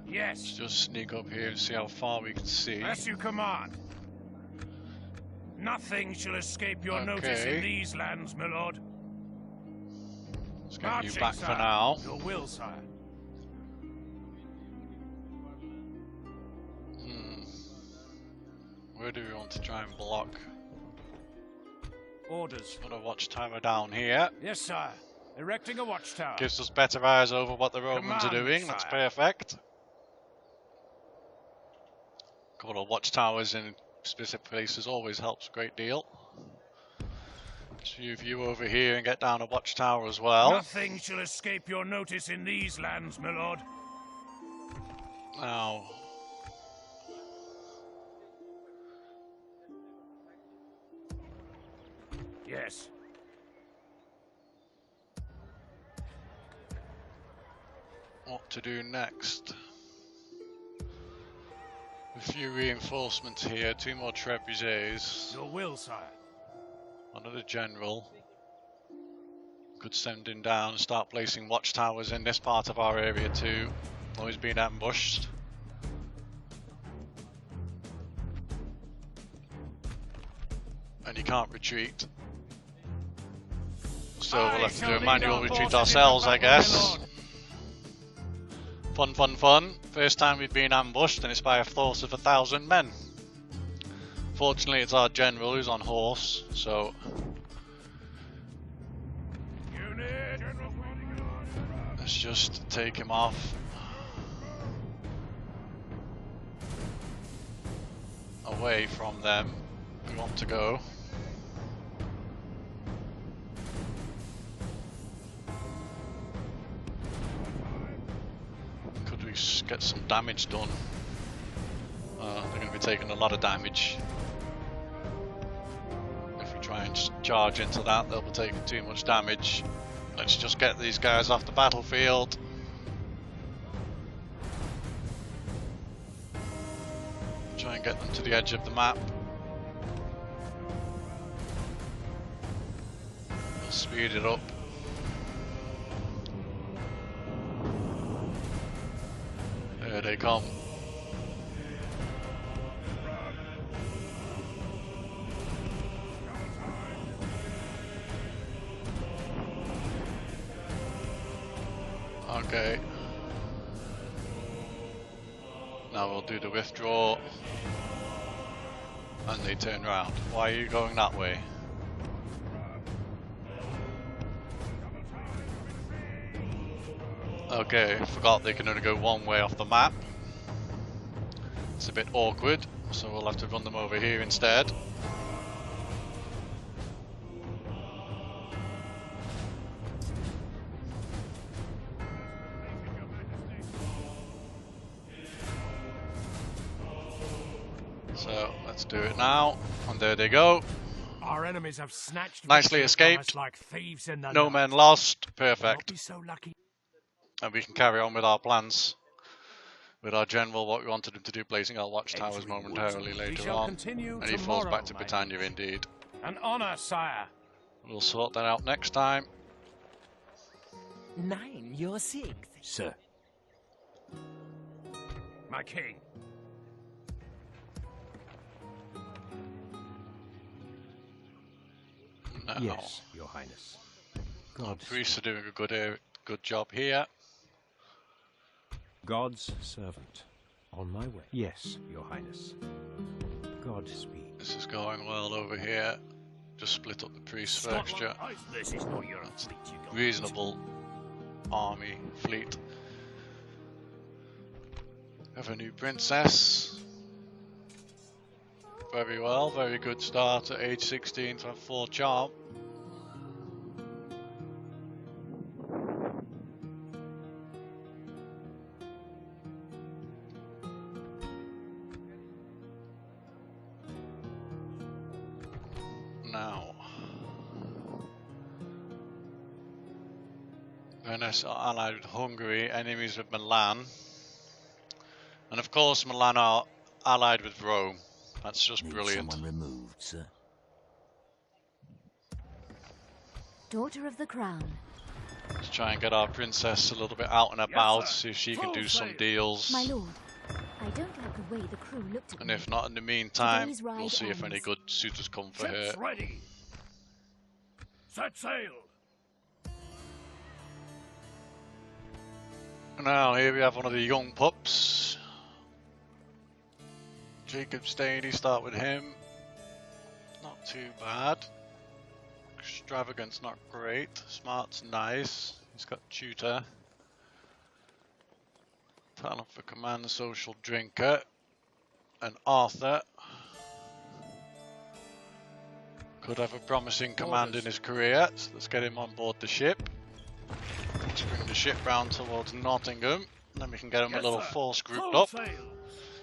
[SPEAKER 1] Let's
[SPEAKER 2] Yes.
[SPEAKER 1] just sneak up here and see how far we can see.
[SPEAKER 2] As you command. Nothing shall escape your notice
[SPEAKER 1] Okay.
[SPEAKER 2] in these lands, my lord.
[SPEAKER 1] Let's get you
[SPEAKER 2] Marching,
[SPEAKER 1] back for
[SPEAKER 2] sire.
[SPEAKER 1] now.
[SPEAKER 2] Your will, sire.
[SPEAKER 1] Where do we want to try and block?
[SPEAKER 2] Orders.
[SPEAKER 1] Got a watchtower down here.
[SPEAKER 2] Yes, sire. Erecting a watchtower.
[SPEAKER 1] Gives us better eyes over what the Romans are
[SPEAKER 2] Command,
[SPEAKER 1] doing. That's
[SPEAKER 2] sire.
[SPEAKER 1] perfect. Got our watchtowers in specific places always helps a great deal. Let's move you over here and get down a watchtower as well.
[SPEAKER 2] Nothing shall escape your notice in these lands, my lord.
[SPEAKER 1] Now,
[SPEAKER 2] Yes.
[SPEAKER 1] what to do next? A few reinforcements here, 2 more trebuchets,
[SPEAKER 2] Your will, sire.
[SPEAKER 1] another general. Could send him down and start placing watchtowers in this part of our area too. Though he's been ambushed. And he can't retreat. So we'll have to do a manual retreat ourselves, I guess. Fun, fun, fun. First time we've been ambushed, and it's by a force of 1,000 men. Fortunately, it's our general who's on horse, so let's just take him off. Away from them. We want to go. Could we get some damage done? They're going to be taking a lot of damage. If we try and charge into that, they'll be taking too much damage. Let's just get these guys off the battlefield. Try and get them to the edge of the map. We'll speed it up. There they come. Okay. Now we'll do the withdraw. And they turn around. Why are you going that way? Okay, forgot they can only go one way off the map. It's a bit awkward, so we'll have to run them over here instead. So let's do it now, and there they go.
[SPEAKER 2] Our enemies have snatched
[SPEAKER 1] Nicely
[SPEAKER 2] victory from
[SPEAKER 1] escaped.
[SPEAKER 2] us like thieves in the
[SPEAKER 1] No
[SPEAKER 2] night.
[SPEAKER 1] men lost.
[SPEAKER 2] We'll not
[SPEAKER 1] Perfect.
[SPEAKER 2] be so lucky.
[SPEAKER 1] And we can carry on with our plans. With our general, what we wanted him to do, blazing our watchtowers momentarily later
[SPEAKER 2] shall
[SPEAKER 1] on.
[SPEAKER 2] continue
[SPEAKER 1] And he falls
[SPEAKER 2] tomorrow,
[SPEAKER 1] back to
[SPEAKER 2] my
[SPEAKER 1] Britannia
[SPEAKER 2] liege.
[SPEAKER 1] indeed.
[SPEAKER 2] An honor, sire.
[SPEAKER 1] We'll sort that out next time.
[SPEAKER 6] Nine, your sixth.
[SPEAKER 5] Sir.
[SPEAKER 2] My king.
[SPEAKER 1] Now,
[SPEAKER 2] Yes, your highness.
[SPEAKER 1] our priests are doing a good job here.
[SPEAKER 2] God's servant. On my way. Yes, your highness. Godspeed.
[SPEAKER 1] This is going well over here. Just split up the priests first, yeah.
[SPEAKER 6] This is not your
[SPEAKER 1] That's
[SPEAKER 6] fleet, you got
[SPEAKER 1] reasonable army fleet. Have a new princess. Very well, very good start at age 16 to have 4 charm. Now, Venice are allied with Hungary, enemies with Milan. And of course Milan are allied with Rome. That's just
[SPEAKER 5] Need
[SPEAKER 1] brilliant.
[SPEAKER 5] someone removed, sir.
[SPEAKER 8] Daughter of the Crown.
[SPEAKER 1] Let's try and get our princess a little bit out and about, see if she can do some deals.
[SPEAKER 8] My lord, I don't like the way the crew looked at
[SPEAKER 1] And
[SPEAKER 8] me.
[SPEAKER 1] if not, in the meantime,
[SPEAKER 8] Today's ride
[SPEAKER 1] we'll see if
[SPEAKER 8] ends.
[SPEAKER 1] any good suitors come for her.
[SPEAKER 2] Ships ready. Set sail.
[SPEAKER 1] Now, here we have one of the young pups. Jacob Staney, start with him. Not too bad. Extravagance, not great. Smart's nice. He's got tutor. Talent for command, social drinker. And Arthur. Could have a promising command in his career. So let's get him on board the ship. Let's bring the ship round towards Nottingham. And then we can get him a little force grouped up
[SPEAKER 2] Sail.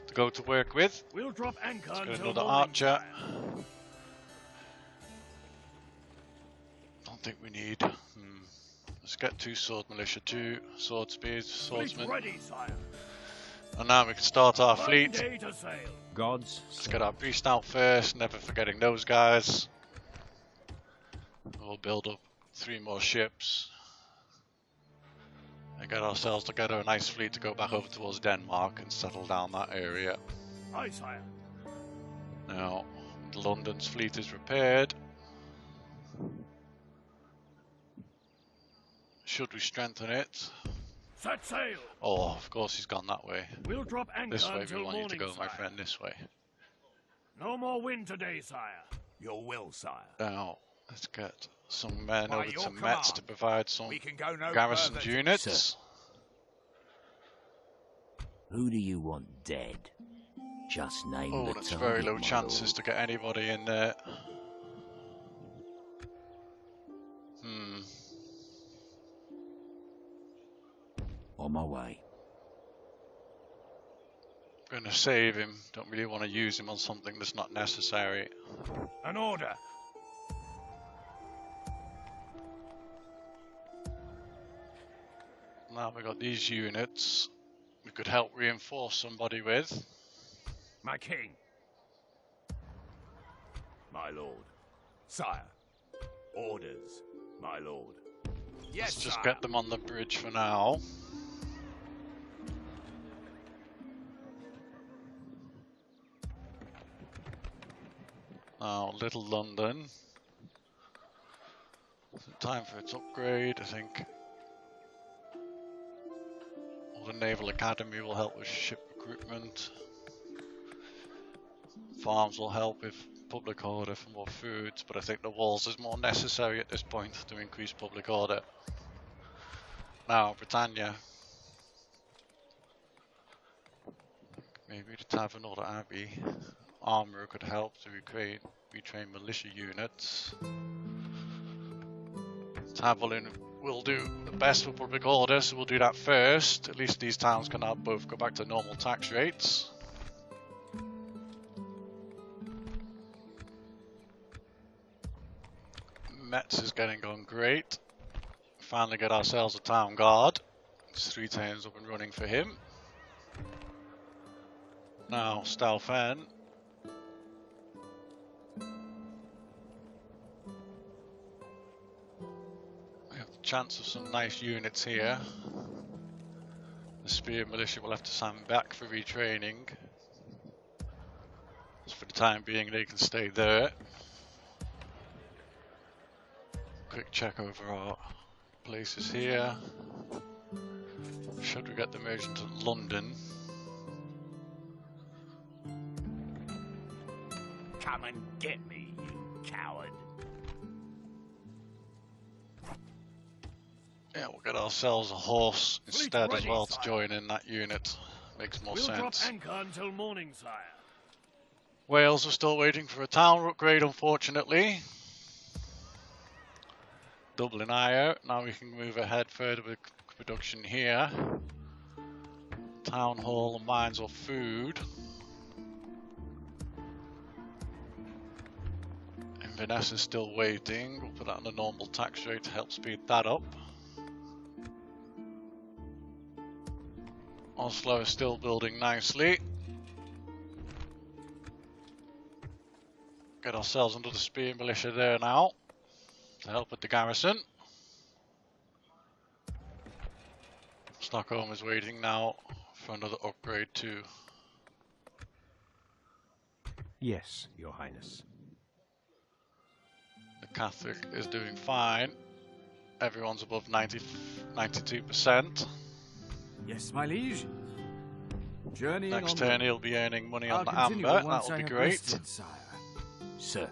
[SPEAKER 1] to go to work with.
[SPEAKER 2] We'll drop anchor
[SPEAKER 1] Let's get
[SPEAKER 2] until
[SPEAKER 1] another
[SPEAKER 2] morning,
[SPEAKER 1] archer.
[SPEAKER 2] sire.
[SPEAKER 1] Don't think we need. Let's get 2 sword militia, 2 sword spears,
[SPEAKER 2] Fleet
[SPEAKER 1] swordsmen.
[SPEAKER 2] ready, sire.
[SPEAKER 1] And now we can start our fleet.
[SPEAKER 2] Monday to sail. God's
[SPEAKER 1] Let's get our priest out first, never forgetting those guys. We'll build up 3 more ships. And get ourselves together a nice fleet to go back over towards Denmark and settle down that area.
[SPEAKER 2] Aye, sire.
[SPEAKER 1] Now, London's fleet is repaired. Should we strengthen it?
[SPEAKER 2] Set sail.
[SPEAKER 1] Oh, of course he's gone that way.
[SPEAKER 2] We'll drop anchor
[SPEAKER 1] This way
[SPEAKER 2] until
[SPEAKER 1] we want you to
[SPEAKER 2] morning,
[SPEAKER 1] go, my
[SPEAKER 2] sire.
[SPEAKER 1] friend, this way.
[SPEAKER 2] No more wind today, sire. Your will, sire.
[SPEAKER 1] Now, let's get some men
[SPEAKER 2] By
[SPEAKER 1] over
[SPEAKER 2] your
[SPEAKER 1] to Metz to
[SPEAKER 2] command,
[SPEAKER 1] provide some
[SPEAKER 2] We can go no
[SPEAKER 1] garrison
[SPEAKER 2] further.
[SPEAKER 1] units.
[SPEAKER 5] Who do you want dead? Just name
[SPEAKER 1] Oh,
[SPEAKER 5] the
[SPEAKER 1] that's
[SPEAKER 5] target,
[SPEAKER 1] very low
[SPEAKER 5] my
[SPEAKER 1] chances
[SPEAKER 5] lord.
[SPEAKER 1] to get anybody in there.
[SPEAKER 5] On my way.
[SPEAKER 1] Gonna save him. Don't really want to use him on something that's not necessary.
[SPEAKER 2] An order.
[SPEAKER 1] Now we've got these units. We could help reinforce somebody with.
[SPEAKER 2] My king. My lord. Sire. Orders, my lord.
[SPEAKER 1] Let's just get them on the bridge for now. Now, Little London. Is it time for its upgrade? I think The Naval Academy will help with ship recruitment. Farms will help with public order for more foods, but I think the walls is more necessary at this point to increase public order. Now, Britannia. Maybe the Tavern or the Abbey. Armourer could help to retrain militia units. Taverlin will do the best for public order, so we'll do that first. At least these towns can now both go back to normal tax rates. Metz is getting on great. Finally get ourselves a town guard. It's 3 towns up and running for him. Now, Stalfen. We have the chance of some nice units here. The Spear Militia will have to stand back for retraining. So for the time being, they can stay there. Quick check over our places here. Should we get them urgent to London?
[SPEAKER 6] Come and get me, you coward.
[SPEAKER 1] Yeah, we'll get ourselves a horse instead as well to join in that unit. Makes more sense.
[SPEAKER 2] We'll drop anchor until morning, sire.
[SPEAKER 1] Wales are still waiting for a town upgrade, unfortunately. Dublin IO. Now we can move ahead further with production here. Town hall and mines or food. Inverness is still waiting. We'll put that on a normal tax rate to help speed that up. Oslo is still building nicely. Get ourselves under the Spear Militia there now to help with the garrison. Stockholm is waiting now for another upgrade too.
[SPEAKER 2] Yes, Your Highness.
[SPEAKER 1] The Catholic is doing fine. Everyone's above 92%.
[SPEAKER 3] Yes, my liege. Journeying
[SPEAKER 1] Next
[SPEAKER 3] on
[SPEAKER 1] turn he'll be earning money
[SPEAKER 3] I'll
[SPEAKER 1] on the
[SPEAKER 3] continue
[SPEAKER 1] amber.
[SPEAKER 3] once
[SPEAKER 1] That'll
[SPEAKER 3] I
[SPEAKER 1] be
[SPEAKER 3] have
[SPEAKER 1] great.
[SPEAKER 3] rested, sire.
[SPEAKER 5] Sir,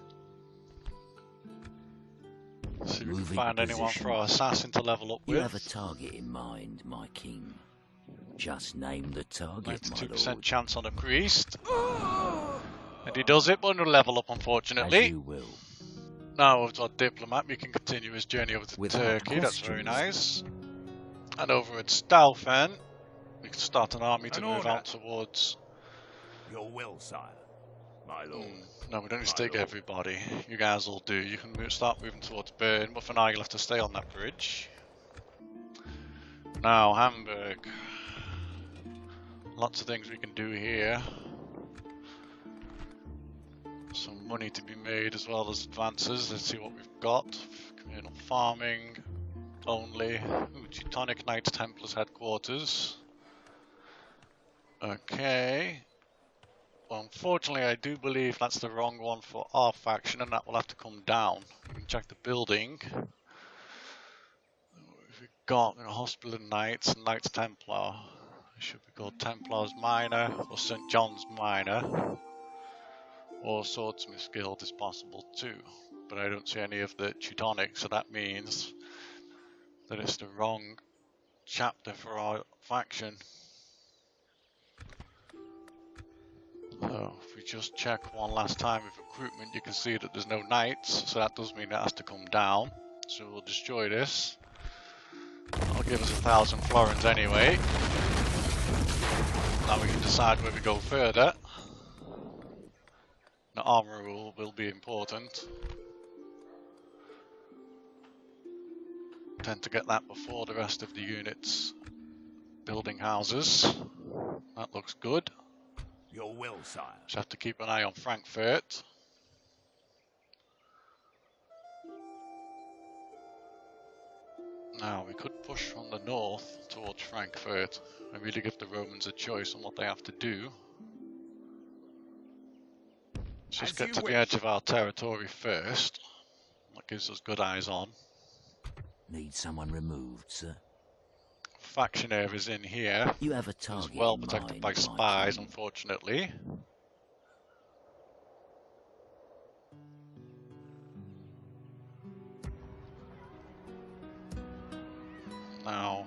[SPEAKER 1] See if we can
[SPEAKER 5] moving
[SPEAKER 1] find
[SPEAKER 5] to
[SPEAKER 1] anyone
[SPEAKER 5] position.
[SPEAKER 1] for our assassin to level up
[SPEAKER 5] You have a
[SPEAKER 1] with.
[SPEAKER 5] target in mind, my king. Just name the target, my
[SPEAKER 1] 92%
[SPEAKER 5] lord.
[SPEAKER 1] chance on a priest. And he does it, but no level up
[SPEAKER 5] As
[SPEAKER 1] unfortunately.
[SPEAKER 5] you will.
[SPEAKER 1] Now with our diplomat, we can continue his journey over to
[SPEAKER 5] Without
[SPEAKER 1] Turkey. That's very
[SPEAKER 5] questions.
[SPEAKER 1] nice. And over at Stalfen, we can start an army to
[SPEAKER 2] An
[SPEAKER 1] move
[SPEAKER 2] order.
[SPEAKER 1] out towards.
[SPEAKER 6] Your will, sire. My lord.
[SPEAKER 1] No, we don't need to
[SPEAKER 6] My
[SPEAKER 1] take
[SPEAKER 6] lord.
[SPEAKER 1] everybody. You guys will do. You can start moving towards Bern, but for now you'll have to stay on that bridge. Now, Hamburg. Lots of things we can do here. Some money to be made as well as advances. Let's see what we've got. Communal farming only. Ooh, Teutonic Knights Templars headquarters. Okay. Well, unfortunately, I do believe that's the wrong one for our faction, and that will have to come down. We can check the building. We've got Hospital of Knights and Knights Templar. It should be called Templars Minor or St. John's Minor. Or Swordsmith's Guild is possible too. But I don't see any of the Teutonic, so that means that it's the wrong chapter for our faction. So if we just check one last time with recruitment, you can see that there's no knights, so that does mean it has to come down. So we'll destroy this. That'll give us 1,000 florins anyway. Now we can decide where we go further. The armor will be important. Tend to get that before the rest of the units building houses. That looks good.
[SPEAKER 6] Your will, sire.
[SPEAKER 1] Just have to keep an eye on Frankfurt. Now we could push from the north towards Frankfurt and really give the Romans a choice on what they have to do. Let's just
[SPEAKER 6] As
[SPEAKER 1] get
[SPEAKER 6] you
[SPEAKER 1] to the
[SPEAKER 6] wish.
[SPEAKER 1] edge of our territory first. That gives us good eyes on.
[SPEAKER 5] Need someone removed, sir.
[SPEAKER 1] faction areas in here.
[SPEAKER 5] You have a
[SPEAKER 1] It's
[SPEAKER 5] target
[SPEAKER 1] well
[SPEAKER 5] in
[SPEAKER 1] protected
[SPEAKER 5] mind,
[SPEAKER 1] by
[SPEAKER 5] my
[SPEAKER 1] spies,
[SPEAKER 5] king.
[SPEAKER 1] unfortunately. Now,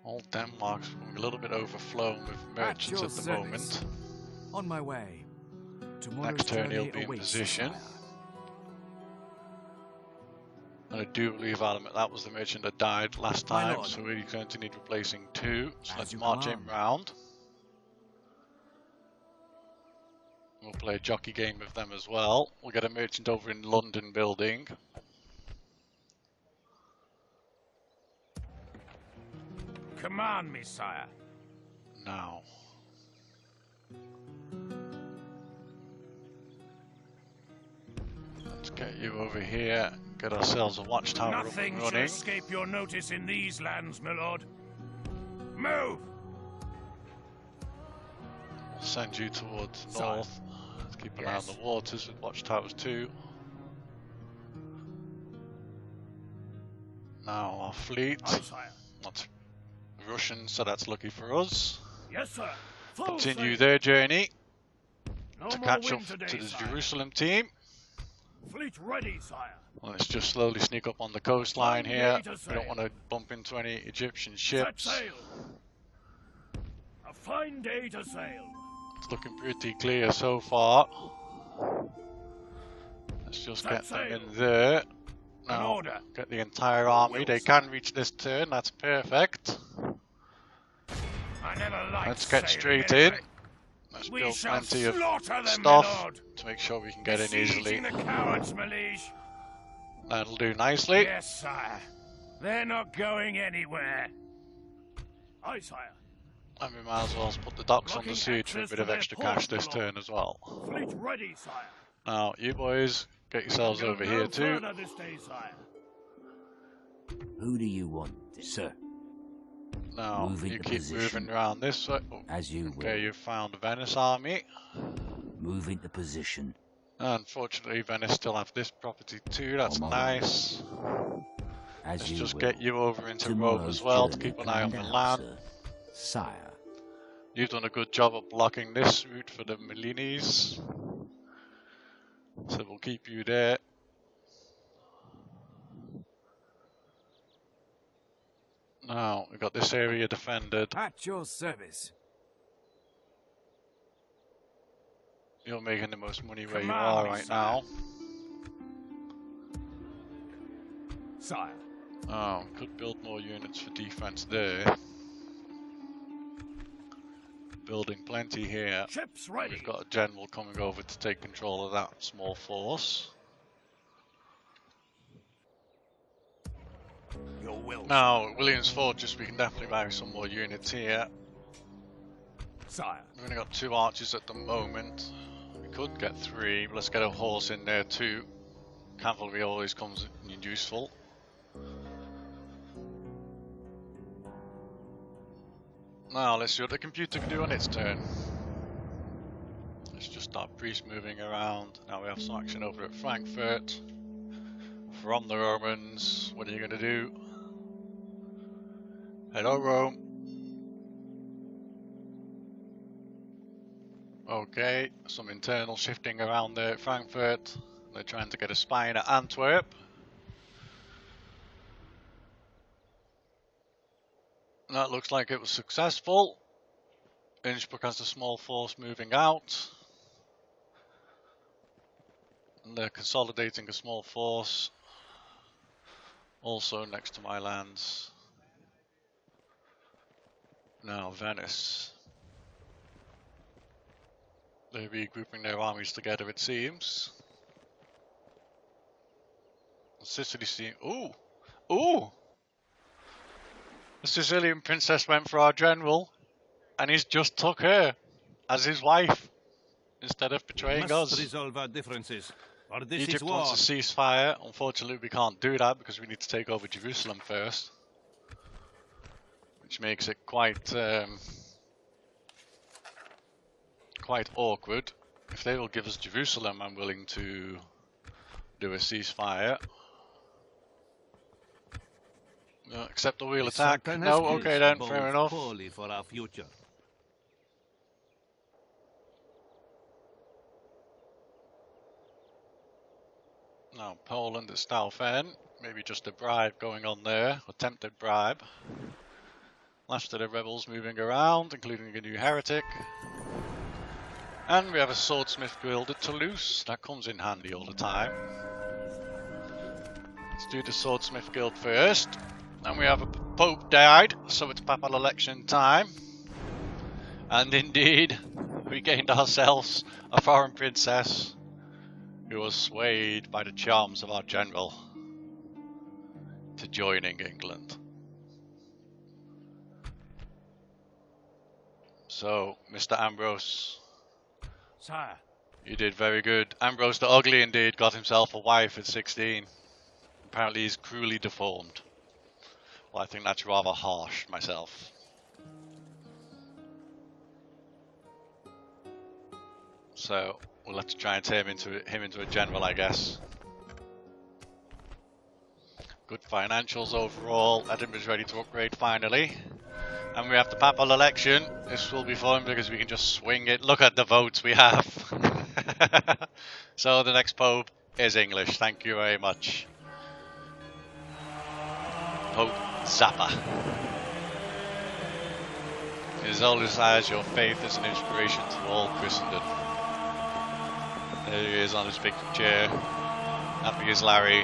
[SPEAKER 1] all Denmark's a little bit overflown with merchants at the moment.
[SPEAKER 9] On my way. Tomorrow's
[SPEAKER 1] Next turn he'll
[SPEAKER 9] journey
[SPEAKER 1] be in
[SPEAKER 9] awaits,
[SPEAKER 1] position.
[SPEAKER 9] sire.
[SPEAKER 1] And I do believe that was the merchant that died last
[SPEAKER 9] My
[SPEAKER 1] time,
[SPEAKER 9] lord.
[SPEAKER 1] so we're going to need replacing 2. So
[SPEAKER 9] As
[SPEAKER 1] let's
[SPEAKER 9] you
[SPEAKER 1] march
[SPEAKER 9] command.
[SPEAKER 1] him round. We'll play a jockey game with them as well. We'll get a merchant over in London building.
[SPEAKER 2] Command me, sire.
[SPEAKER 1] Now. Let's get you over here. Get ourselves a watchtower up
[SPEAKER 2] Nothing
[SPEAKER 1] and
[SPEAKER 2] shall
[SPEAKER 1] running.
[SPEAKER 2] escape your notice in these lands, my lord. Move!
[SPEAKER 1] We'll send you towards
[SPEAKER 2] Sire.
[SPEAKER 1] north. Let's keep an eye on
[SPEAKER 2] Yes.
[SPEAKER 1] the waters with watchtowers too. Now our fleet.
[SPEAKER 2] Aye, sire.
[SPEAKER 1] That's Russian, so that's lucky for us.
[SPEAKER 2] Yes, sir. Full
[SPEAKER 1] Continue
[SPEAKER 2] sail.
[SPEAKER 1] their journey
[SPEAKER 2] No
[SPEAKER 1] to
[SPEAKER 2] more
[SPEAKER 1] catch
[SPEAKER 2] wind
[SPEAKER 1] up
[SPEAKER 2] today,
[SPEAKER 1] to the
[SPEAKER 2] sire.
[SPEAKER 1] Jerusalem team.
[SPEAKER 2] Fleet ready, sire.
[SPEAKER 1] Let's just slowly sneak up on the coastline
[SPEAKER 2] One
[SPEAKER 1] here.
[SPEAKER 2] day to
[SPEAKER 1] We don't
[SPEAKER 2] sail.
[SPEAKER 1] want to bump into any Egyptian
[SPEAKER 2] Set
[SPEAKER 1] ships.
[SPEAKER 2] sail. A fine day to sail.
[SPEAKER 1] It's looking pretty clear so far. Let's just
[SPEAKER 2] Set
[SPEAKER 1] get them
[SPEAKER 2] sail.
[SPEAKER 1] in there.
[SPEAKER 2] An
[SPEAKER 1] Now,
[SPEAKER 2] order.
[SPEAKER 1] get the entire army.
[SPEAKER 6] will,
[SPEAKER 1] They
[SPEAKER 6] sir.
[SPEAKER 1] can reach this turn. That's perfect.
[SPEAKER 2] I never liked
[SPEAKER 1] Let's get
[SPEAKER 2] sailing
[SPEAKER 1] straight in.
[SPEAKER 2] anyway.
[SPEAKER 1] Let's
[SPEAKER 2] We
[SPEAKER 1] build
[SPEAKER 2] shall
[SPEAKER 1] plenty of
[SPEAKER 2] slaughter them, my
[SPEAKER 1] stuff
[SPEAKER 2] lord.
[SPEAKER 1] to make sure we can get in easily.
[SPEAKER 2] Besieging the cowards, my liege.
[SPEAKER 1] That'll do nicely.
[SPEAKER 2] Yes, sire. They're not going anywhere. Aye, sire.
[SPEAKER 1] And we might as well put the docks on the
[SPEAKER 2] Blocking
[SPEAKER 1] siege for a
[SPEAKER 2] access
[SPEAKER 1] bit
[SPEAKER 2] to
[SPEAKER 1] of
[SPEAKER 2] their
[SPEAKER 1] extra
[SPEAKER 2] ports,
[SPEAKER 1] cash this
[SPEAKER 2] my lord.
[SPEAKER 1] turn as well.
[SPEAKER 2] Fleet ready, sire.
[SPEAKER 1] Now, you boys, get yourselves
[SPEAKER 2] Go
[SPEAKER 1] over
[SPEAKER 2] no
[SPEAKER 1] here too.
[SPEAKER 2] further this day, sire.
[SPEAKER 5] Who do you want, sir?
[SPEAKER 1] Now,
[SPEAKER 5] Move
[SPEAKER 1] you
[SPEAKER 5] into
[SPEAKER 1] keep
[SPEAKER 5] position.
[SPEAKER 1] moving around this way. Oh,
[SPEAKER 5] As you
[SPEAKER 1] okay,
[SPEAKER 5] will.
[SPEAKER 1] you've found Venice army.
[SPEAKER 5] Move into position.
[SPEAKER 1] Unfortunately, Venice still have this property too. That's
[SPEAKER 5] Come on.
[SPEAKER 1] nice.
[SPEAKER 5] As
[SPEAKER 1] Let's
[SPEAKER 5] you
[SPEAKER 1] just
[SPEAKER 5] will.
[SPEAKER 1] get you over into Rome
[SPEAKER 5] Tomorrow's
[SPEAKER 1] as well to
[SPEAKER 5] journey
[SPEAKER 1] keep an eye on the
[SPEAKER 5] planned
[SPEAKER 1] land.
[SPEAKER 5] out, sir. Sire.
[SPEAKER 1] You've done a good job of blocking this route for the Melinis. So we'll keep you there. Now, we've got this area defended.
[SPEAKER 9] At your service.
[SPEAKER 1] You're making the most money where you
[SPEAKER 2] Command
[SPEAKER 1] are
[SPEAKER 2] me,
[SPEAKER 1] right
[SPEAKER 2] sire.
[SPEAKER 1] now.
[SPEAKER 2] Sire.
[SPEAKER 1] Oh, could build more units for defense there. Building plenty here.
[SPEAKER 2] Ships ready.
[SPEAKER 1] We've got a general coming over to take control of that small force.
[SPEAKER 6] Your will,
[SPEAKER 1] Now, at Williams Fortress, we can definitely buy some more units here.
[SPEAKER 2] Sire.
[SPEAKER 1] We've only got 2 archers at the moment. We could get 3, but let's get a horse in there too. Cavalry always comes in useful. Now, let's see what the computer can do on its turn. Let's just start priest moving around. Now we have some action over at Frankfurt. From the Romans, what are you going to do? Hello, Rome. Okay, some internal shifting around there at Frankfurt. They're trying to get a spy in at Antwerp. That looks like it was successful. Innsbruck has a small force moving out. And they're consolidating a small force. Also next to my lands. Now Venice. They're regrouping their armies together, it seems. Sicily seems... Ooh! Ooh! The Sicilian princess went for our general, and he's just took her as his wife, instead of betraying us.
[SPEAKER 7] resolve our differences, or this
[SPEAKER 1] Egypt
[SPEAKER 7] is war.
[SPEAKER 1] wants a ceasefire. Unfortunately, we can't do that because we need to take over Jerusalem first. Which makes it quite awkward. If they will give us Jerusalem, I'm willing to do a ceasefire. Accept the wheel
[SPEAKER 3] This
[SPEAKER 1] attack.
[SPEAKER 3] Sultan
[SPEAKER 1] No,
[SPEAKER 3] has
[SPEAKER 1] okay then,
[SPEAKER 3] bodes
[SPEAKER 1] fair enough.
[SPEAKER 3] poorly for our future.
[SPEAKER 1] Now, Poland at South End. Maybe just a bribe going on there. Attempted bribe. Last of the rebels moving around, including a new heretic. And we have a swordsmith guild at Toulouse. That comes in handy all the time. Let's do the swordsmith guild first. And we have a pope died, so it's papal election time. And indeed, we gained ourselves a foreign princess who was swayed by the charms of our general to joining England. So, Mr. Ambrose,
[SPEAKER 2] Sire.
[SPEAKER 1] you did very good. Ambrose the Ugly indeed got himself a wife at 16. Apparently he's cruelly deformed. Well, I think that's rather harsh myself. So, we'll have to try and turn him into a general, I guess. Good financials overall. Edinburgh's ready to upgrade finally. And we have the papal election. This will be fun because we can just swing it. Look at the votes we have. So the next Pope is English. Thank you very much. Pope Zappa. His always has your faith as an inspiration to all Christendom. There he is on his big chair. Happy as Larry.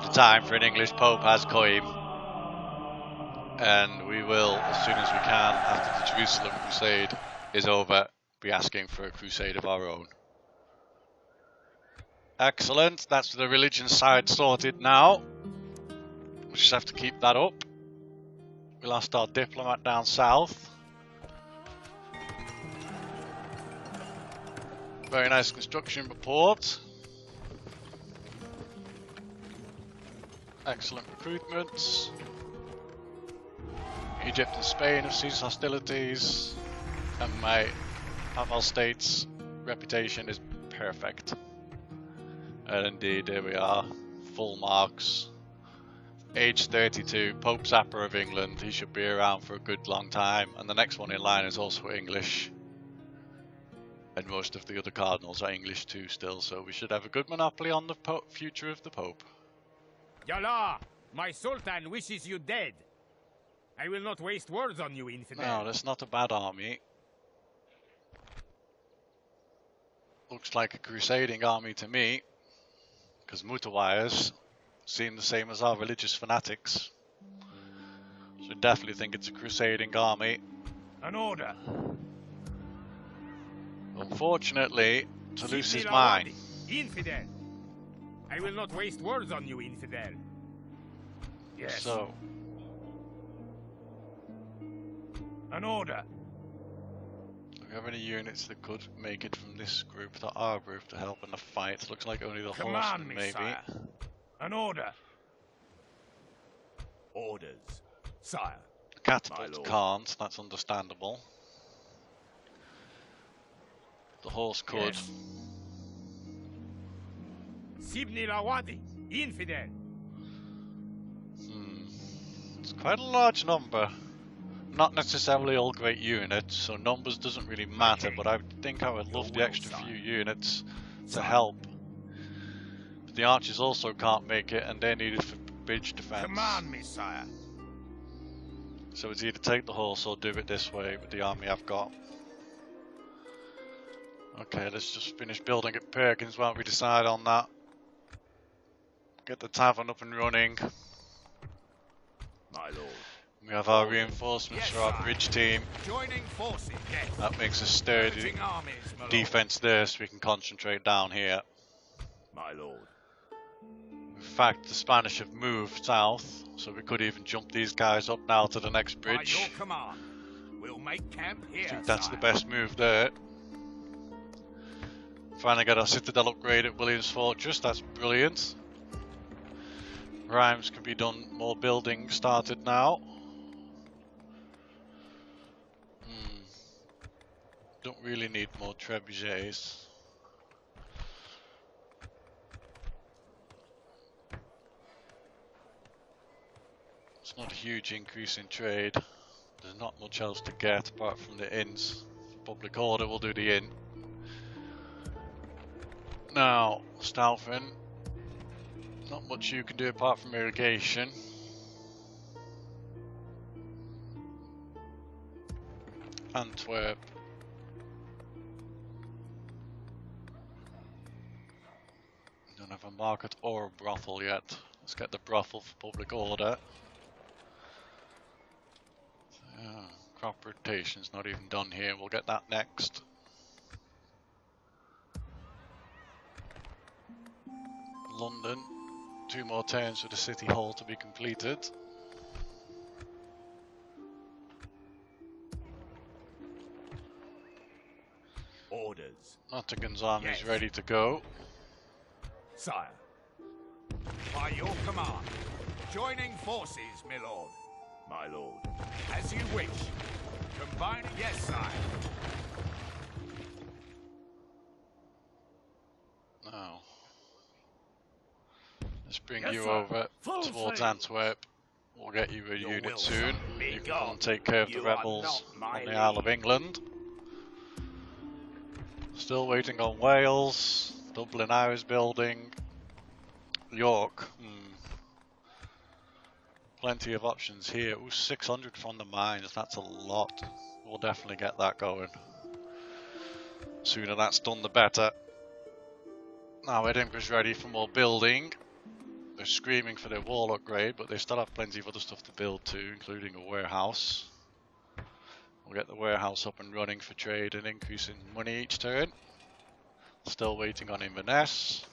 [SPEAKER 1] The time for an English Pope has come. And we will, as soon as we can, after the Jerusalem Crusade is over, be asking for a crusade of our own. Excellent, that's the religion side sorted now. We just have to keep that up. We lost our diplomat down south. Very nice construction report. Excellent recruitments. Egypt and Spain have ceased hostilities, and my Papal State's reputation is perfect. And indeed, here we are, full marks. Age 32, Pope Zappa of England. He should be around for a good long time, and the next one in line is also English. And most of the other cardinals are English too still, so we should have a good monopoly on the future of the Pope.
[SPEAKER 10] Yallah, my Sultan wishes you dead. I will not waste words on you, infidel.
[SPEAKER 1] No, that's not a bad army. Looks like a crusading army to me, because Mutawayas seem the same as our religious fanatics. So I definitely think it's a crusading army.
[SPEAKER 2] An order.
[SPEAKER 1] Unfortunately, Toulouse is mine.
[SPEAKER 10] Infidel. I will not waste words on you, infidel.
[SPEAKER 2] Yes.
[SPEAKER 1] So,
[SPEAKER 2] an order.
[SPEAKER 1] do we have any units that could make it from this group to our group to help in the fight? Looks like only the horsemen, maybe.
[SPEAKER 2] Sire. An order.
[SPEAKER 6] Orders, sire.
[SPEAKER 1] The catapult can't, that's understandable. The horse could.
[SPEAKER 2] Yes.
[SPEAKER 10] Sibni Lawadi, infidel.
[SPEAKER 1] It's quite a large number. Not necessarily all great units, so numbers doesn't really matter, but I think I would love the extra few units to help. But the archers also can't make it, and they're needed for bridge defense.
[SPEAKER 2] Command me, sire.
[SPEAKER 1] So it's either take the horse or do it this way with the army I've got. Okay, let's just finish building at Perkins while we decide on that. Get the tavern up and running.
[SPEAKER 6] My lord.
[SPEAKER 1] We have our reinforcements for our bridge team.
[SPEAKER 2] Joining forces, yes.
[SPEAKER 1] That makes a sturdy
[SPEAKER 2] Visiting armies, my lord.
[SPEAKER 1] defense there, so we can concentrate down here.
[SPEAKER 6] My lord.
[SPEAKER 1] In fact, the Spanish have moved south, so we could even jump these guys up now to the next
[SPEAKER 2] By
[SPEAKER 1] bridge.
[SPEAKER 2] your command, we'll make camp here,
[SPEAKER 1] I think that's the
[SPEAKER 2] sire.
[SPEAKER 1] best move there. Finally got our citadel upgrade at William's Fortress, that's brilliant. Rhymes can be done, more building started now. Don't really need more trebuchets. Not a huge increase in trade. There's not much else to get apart from the inns. For public order, we'll do the inn. Now, Stalfin. Not much you can do apart from irrigation. Antwerp. Don't have a market or a brothel yet. Let's get the brothel for public order. Crop rotation's not even done here. We'll get that next. London. 2 more turns for the city hall to be completed.
[SPEAKER 6] Orders.
[SPEAKER 1] Nottingham's army is
[SPEAKER 10] Yes.
[SPEAKER 1] ready to go.
[SPEAKER 6] Sire.
[SPEAKER 10] By your command. Joining forces, my lord.
[SPEAKER 6] My lord.
[SPEAKER 10] As you wish. Combining... Yes, sire.
[SPEAKER 1] Now, let's bring
[SPEAKER 2] Yes,
[SPEAKER 1] you
[SPEAKER 2] sir.
[SPEAKER 1] over
[SPEAKER 2] Full
[SPEAKER 1] towards
[SPEAKER 2] sail.
[SPEAKER 1] Antwerp. We'll get you a
[SPEAKER 6] Your
[SPEAKER 1] unit
[SPEAKER 6] will,
[SPEAKER 1] soon.
[SPEAKER 6] son, be
[SPEAKER 1] You can
[SPEAKER 6] gone.
[SPEAKER 1] come and take care of the
[SPEAKER 6] You are
[SPEAKER 1] rebels
[SPEAKER 6] not my
[SPEAKER 1] on the Isle of
[SPEAKER 6] lead.
[SPEAKER 1] England. Still waiting on Wales. Dublin Eye is building. York. Plenty of options here. Ooh, 600 from the mines. That's a lot. We'll definitely get that going. Sooner that's done, the better. Now Edinburgh's ready for more building. They're screaming for their wall upgrade, but they still have plenty of other stuff to build too, including a warehouse. We'll get the warehouse up and running for trade and increase in money each turn. Still waiting on Inverness.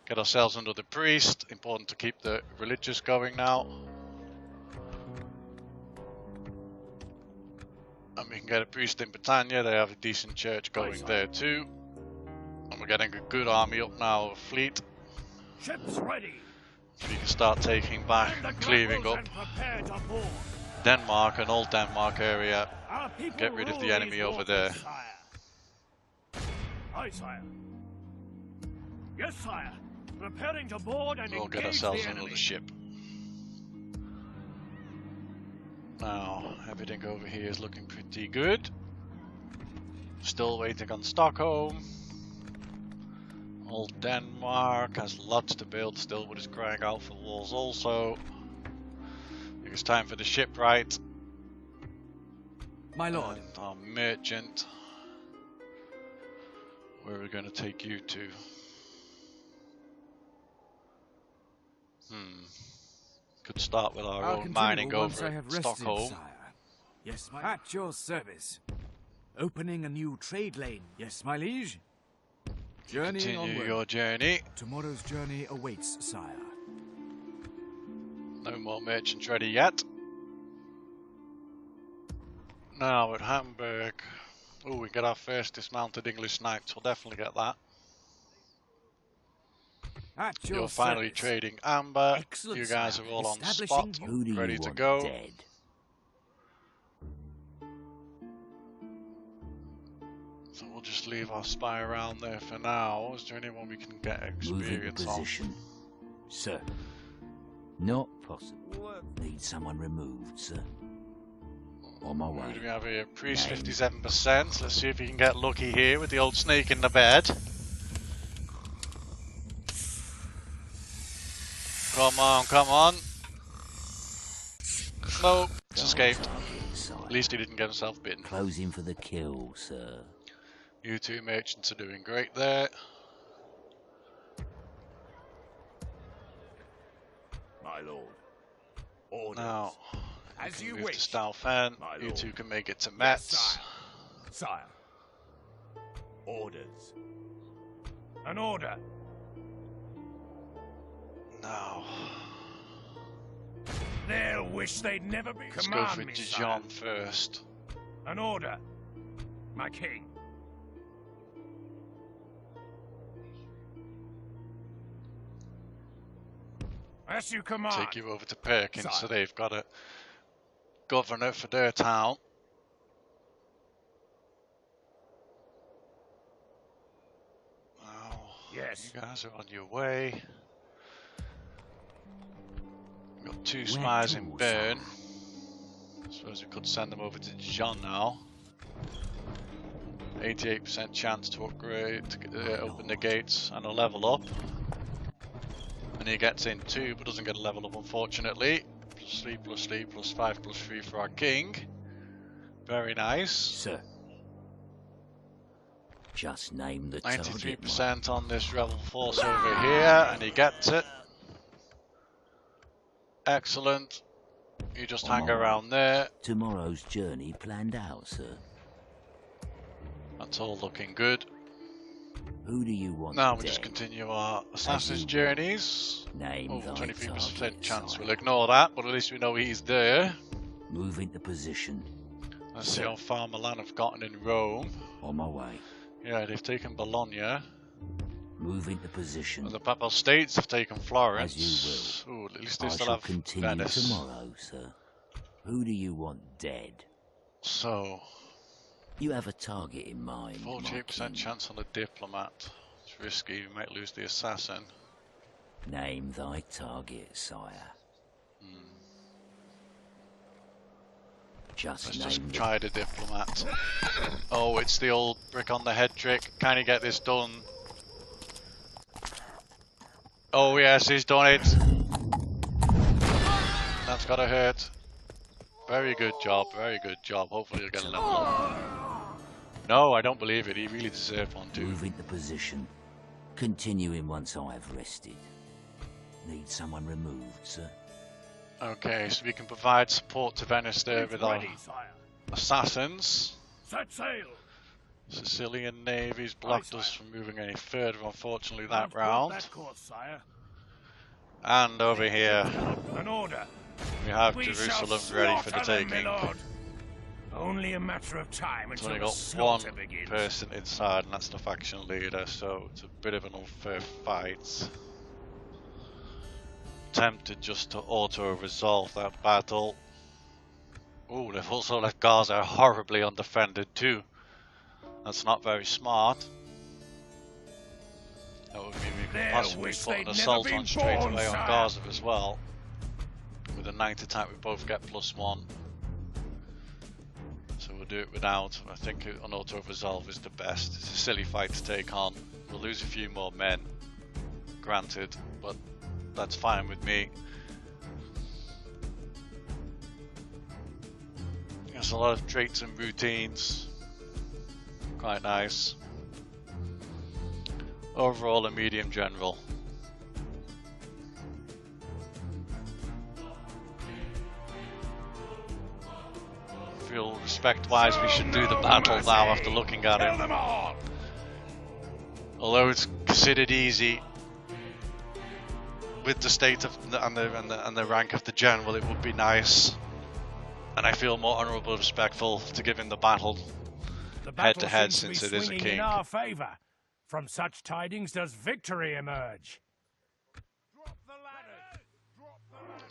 [SPEAKER 1] Get ourselves under the priest. Important to keep the religious going now. And we can get a priest in Britannia. They have a decent church going there too. And we're getting a good army up now, a fleet.
[SPEAKER 2] Ships ready.
[SPEAKER 1] So we can start taking back
[SPEAKER 2] And the
[SPEAKER 1] and clearing
[SPEAKER 2] grapnels
[SPEAKER 1] up
[SPEAKER 2] and prepare to board.
[SPEAKER 1] Denmark and old Denmark area.
[SPEAKER 2] Our people
[SPEAKER 1] Get rid of
[SPEAKER 2] rule
[SPEAKER 1] the enemy
[SPEAKER 2] these
[SPEAKER 1] over
[SPEAKER 2] waters,
[SPEAKER 1] there.
[SPEAKER 2] Sire. Aye, sire. Yes, sire. Preparing to board and
[SPEAKER 1] We'll get
[SPEAKER 2] engage
[SPEAKER 1] ourselves
[SPEAKER 2] the enemy.
[SPEAKER 1] another ship. Now, everything over here is looking pretty good. Still waiting on Stockholm. Old Denmark has lots to build still, but is crying out for walls also. I think it's time for the shipwright.
[SPEAKER 9] My lord.
[SPEAKER 1] And our merchant. Where are we going to take you to? Could start with our
[SPEAKER 9] I'll
[SPEAKER 1] own
[SPEAKER 9] continue
[SPEAKER 1] mining
[SPEAKER 9] once
[SPEAKER 1] over
[SPEAKER 9] I have
[SPEAKER 1] at
[SPEAKER 9] rested,
[SPEAKER 1] Stockholm.
[SPEAKER 9] sire. Yes, my At your service. Opening a new trade lane. Yes, my liege. Journeying
[SPEAKER 1] Continue
[SPEAKER 9] onward.
[SPEAKER 1] your journey.
[SPEAKER 9] Tomorrow's journey awaits, sire.
[SPEAKER 1] No more merchants ready yet. Now at Hamburg. Oh, we get our first dismounted English knights. We'll definitely get that.
[SPEAKER 9] At your
[SPEAKER 1] You're finally
[SPEAKER 9] service.
[SPEAKER 1] trading amber.
[SPEAKER 9] Excellent,
[SPEAKER 1] You guys
[SPEAKER 9] sire.
[SPEAKER 1] are all on
[SPEAKER 9] Establishing
[SPEAKER 1] spot,
[SPEAKER 5] Who do
[SPEAKER 1] ready
[SPEAKER 5] you
[SPEAKER 1] to
[SPEAKER 5] want
[SPEAKER 1] go.
[SPEAKER 5] dead?
[SPEAKER 1] So we'll just leave our spy around there for now. Is there anyone we can get
[SPEAKER 5] Moving
[SPEAKER 1] experience on?
[SPEAKER 5] position. Sir. Not possible. Need someone removed, sir. On my
[SPEAKER 1] Who
[SPEAKER 5] way.
[SPEAKER 1] do we have here? Priest
[SPEAKER 5] Name.
[SPEAKER 1] 57%. Let's see if we can get lucky here with the old snake in the bed. Come on, come on. No, it's escaped. At least he didn't get himself bitten.
[SPEAKER 5] Closing for the kill, sir.
[SPEAKER 1] You two merchants are doing great there.
[SPEAKER 6] My lord. Orders.
[SPEAKER 1] Now,
[SPEAKER 10] As
[SPEAKER 1] can
[SPEAKER 10] you
[SPEAKER 1] move
[SPEAKER 10] wish.
[SPEAKER 1] to Stalfen.
[SPEAKER 6] My
[SPEAKER 1] You
[SPEAKER 6] lord.
[SPEAKER 1] two can make it to
[SPEAKER 10] Yes,
[SPEAKER 1] Metz.
[SPEAKER 10] sire.
[SPEAKER 6] Sire. Orders.
[SPEAKER 2] An order.
[SPEAKER 1] Now,
[SPEAKER 2] They'll wish they'd never been.
[SPEAKER 1] let's go
[SPEAKER 2] Command
[SPEAKER 1] for
[SPEAKER 2] me,
[SPEAKER 1] Dijon
[SPEAKER 2] sire.
[SPEAKER 1] first.
[SPEAKER 2] An order. My king. As you command.
[SPEAKER 1] Take you over to Perkins, so
[SPEAKER 6] Sire.
[SPEAKER 1] they've got a governor for their town. Now,
[SPEAKER 2] Yes.
[SPEAKER 1] you guys are on your way. Got 2 spies in Bern. I suppose we could send them over to Dijon now. 88% chance to upgrade, to open the gates and a level up. And he gets in 2 but doesn't get a level up, unfortunately. +3 +3 +5 +3 for our king. Very nice.
[SPEAKER 5] Sir. Just name the target.
[SPEAKER 1] 93% on this rebel force over here, and he gets it. Excellent. You just hang around there.
[SPEAKER 5] Tomorrow's journey planned out, sir.
[SPEAKER 1] That's all looking good.
[SPEAKER 5] Who do you want?
[SPEAKER 1] Now we'll just continue our assassin's journeys.
[SPEAKER 5] Name
[SPEAKER 1] Over 23%
[SPEAKER 5] target,
[SPEAKER 1] chance.
[SPEAKER 5] sire.
[SPEAKER 1] We'll ignore that, but at least we know he's there.
[SPEAKER 5] Move into position.
[SPEAKER 1] Let's see how far Milan have gotten in Rome.
[SPEAKER 5] On my way.
[SPEAKER 1] Yeah, they've taken Bologna.
[SPEAKER 5] Move into position.
[SPEAKER 1] And the Papal States have taken Florence.
[SPEAKER 5] As you will.
[SPEAKER 1] Ooh, at least they
[SPEAKER 5] I
[SPEAKER 1] still
[SPEAKER 5] shall
[SPEAKER 1] have
[SPEAKER 5] continue
[SPEAKER 1] Venice.
[SPEAKER 5] tomorrow, sir. Who do you want dead?
[SPEAKER 1] So,
[SPEAKER 5] You have a target in mind.
[SPEAKER 1] 48% chance on the diplomat. It's risky, we might lose the assassin.
[SPEAKER 5] Name thy target, sire.
[SPEAKER 1] Let's just try the diplomat. Oh, it's the old brick on the head trick. Can he get this done? Oh yes, he's done it. That's gotta hurt. Very good job, very good job. Hopefully he'll get a level up. No, I don't believe it. He really deserved one too.
[SPEAKER 5] Move into position. Continuing once I have rested. Need someone removed, sir.
[SPEAKER 1] Okay, so we can provide support to Venice there with our assassins.
[SPEAKER 2] Set sail.
[SPEAKER 1] Sicilian Navy's blocked us from moving any further, unfortunately, that
[SPEAKER 2] Transport
[SPEAKER 1] round.
[SPEAKER 2] that course, sire.
[SPEAKER 1] And over here,
[SPEAKER 2] An order.
[SPEAKER 1] we have
[SPEAKER 2] We
[SPEAKER 1] Jerusalem
[SPEAKER 2] shall
[SPEAKER 1] ready for the
[SPEAKER 2] slaughter them,
[SPEAKER 1] taking.
[SPEAKER 2] my lord. Only a matter of time
[SPEAKER 1] It's
[SPEAKER 2] until
[SPEAKER 1] only
[SPEAKER 2] the
[SPEAKER 1] got
[SPEAKER 2] slaughter
[SPEAKER 1] one
[SPEAKER 2] begins.
[SPEAKER 1] person inside, and that's the faction leader, so it's a bit of an unfair fight. Tempted just to auto-resolve that battle. Oh, they've also left Gaza horribly undefended too. That's not very smart. That would mean we could
[SPEAKER 2] There,
[SPEAKER 1] possibly
[SPEAKER 2] wish
[SPEAKER 1] put an
[SPEAKER 2] they'd
[SPEAKER 1] assault
[SPEAKER 2] never
[SPEAKER 1] on
[SPEAKER 2] been
[SPEAKER 1] straight
[SPEAKER 2] born,
[SPEAKER 1] away on
[SPEAKER 2] sire.
[SPEAKER 1] Gaza as well. With a night attack we both get +1. So we'll do it without. I think an auto-resolve is the best. It's a silly fight to take on. We'll lose a few more men, granted, but that's fine with me. There's a lot of traits and routines. Quite nice. Overall a medium general. Feel respect-wise we should do the battle now after looking at him. Although it's considered easy, with the state of and the rank of the general, it would be nice, and I feel more honourable, respectful to give him the battle head to head since it is a king.
[SPEAKER 2] In our favour. From such tidings does victory emerge.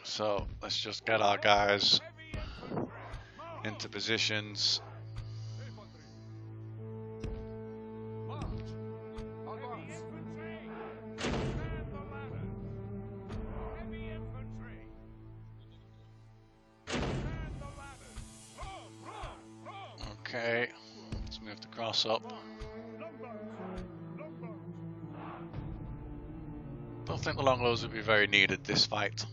[SPEAKER 1] So let's just get our guys into positions. Okay, let's move the cross up. Don't think the longbows would be very needed this fight.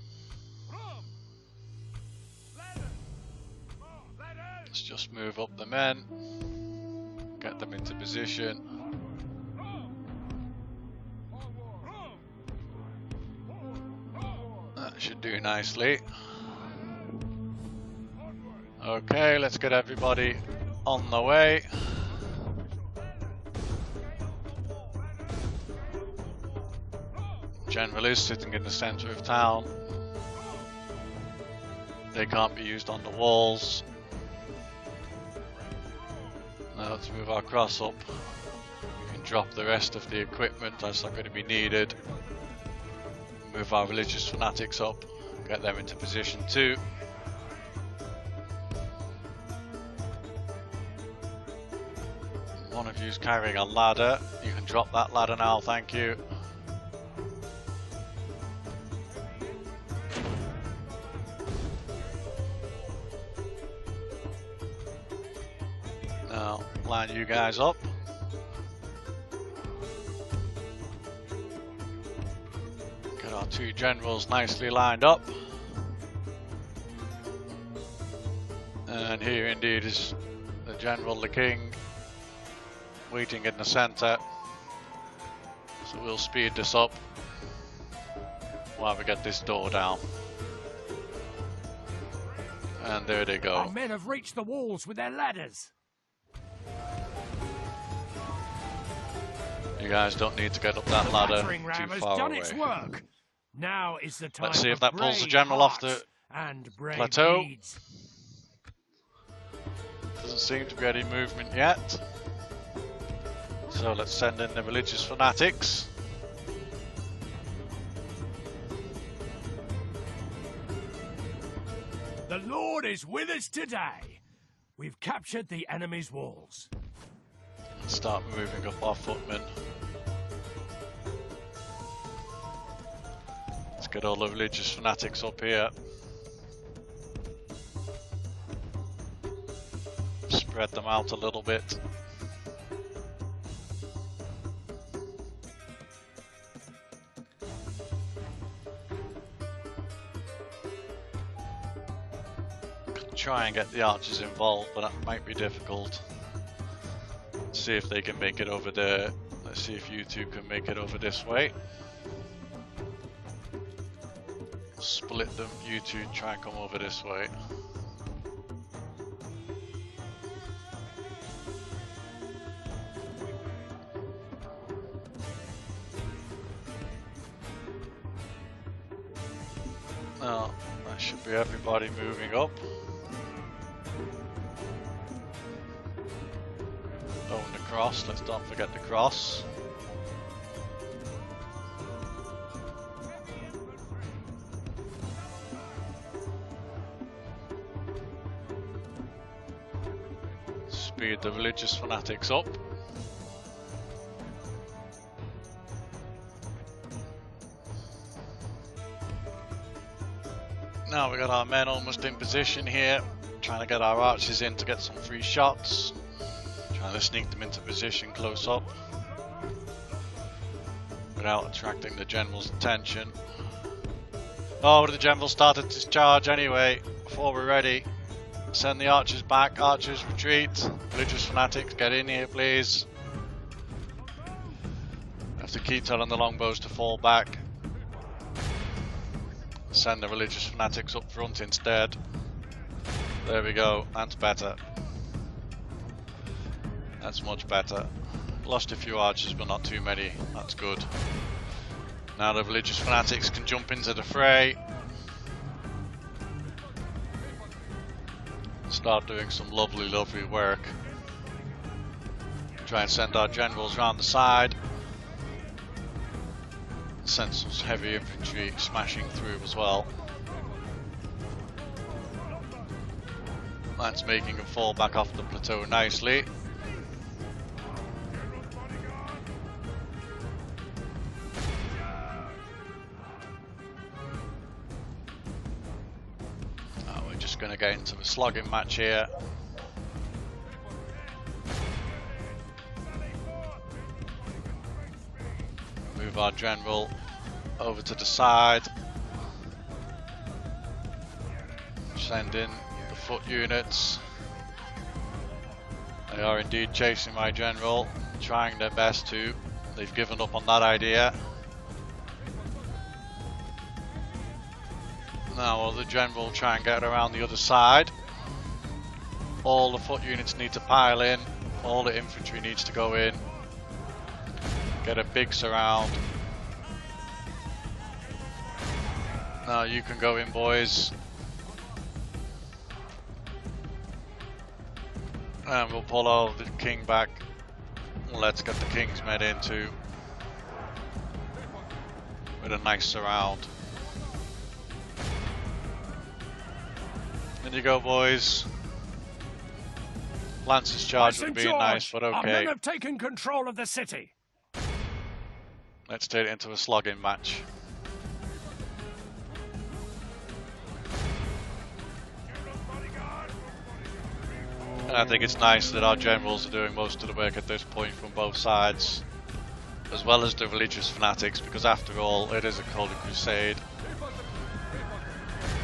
[SPEAKER 1] Let's just move up the men, get them into position. That should do nicely. Okay, let's get everybody on the way. General is sitting in the center of town. They can't be used on the walls. Now let's move our cross up. We can drop the rest of the equipment, that's not going to be needed. Move our religious fanatics up, get them into position too. One of you's carrying a ladder. You can drop that ladder now, thank you. Line you guys up. Get our two generals nicely lined up. And here indeed is the general, the king, waiting in the center. So we'll speed this up while we get this door down. And there they go.
[SPEAKER 2] Our men have reached the walls with their ladders.
[SPEAKER 1] You guys don't need to get up that ladder
[SPEAKER 2] battering ram
[SPEAKER 1] too
[SPEAKER 2] has
[SPEAKER 1] far
[SPEAKER 2] done
[SPEAKER 1] away.
[SPEAKER 2] its work. Now is the time.
[SPEAKER 1] Let's see if
[SPEAKER 2] of
[SPEAKER 1] that pulls the
[SPEAKER 2] brave
[SPEAKER 1] general off
[SPEAKER 2] hearts
[SPEAKER 1] the
[SPEAKER 2] and brave
[SPEAKER 1] plateau.
[SPEAKER 2] deeds.
[SPEAKER 1] Doesn't seem to be any movement yet. So let's send in the religious fanatics.
[SPEAKER 2] The Lord is with us today. We've captured the enemy's walls.
[SPEAKER 1] Let's start moving up our footmen. Let's get all the religious fanatics up here. Spread them out a little bit. Try and get the archers involved, but that might be difficult. Let's see if they can make it over there. Let's see if you two can make it over this way. Split them, you two try and come over this way. Now, that should be everybody moving up. Oh, and the cross, let's not forget the cross. Speed the religious fanatics up. Now we got our men almost in position here, trying to get our archers in to get some free shots. Trying to sneak them into position close up without attracting the general's attention. Oh, the general started to charge anyway. Before we're ready, send the archers back. Archers retreat. Religious fanatics, get in here, please. Have to keep telling the longbows to fall back. Send the religious fanatics up front instead. There we go. That's better. That's much better. Lost a few archers, but not too many. That's good. Now the religious fanatics can jump into the fray. Start doing some lovely, lovely work. Try and send our generals round the side. Send some heavy infantry smashing through as well. That's making them fall back off the plateau nicely. Going to get into a slogging match here. Move our general over to the side. Send in the foot units. They are indeed chasing my general, trying their best to. They've given up on that idea. Now will the general try and get around the other side. All the foot units need to pile in. All the infantry needs to go in. Get a big surround. Now you can go in, boys. And we'll pull all the king back. Let's get the king's men in too. With a nice surround. In you go, boys. Lance's charge would be nice, but
[SPEAKER 2] our men
[SPEAKER 1] okay.
[SPEAKER 2] have taken control of the city.
[SPEAKER 1] Let's take it into a slogging match. I think it's nice that our generals are doing most of the work at this point from both sides, as well as the religious fanatics, because after all, it is a Holy Crusade.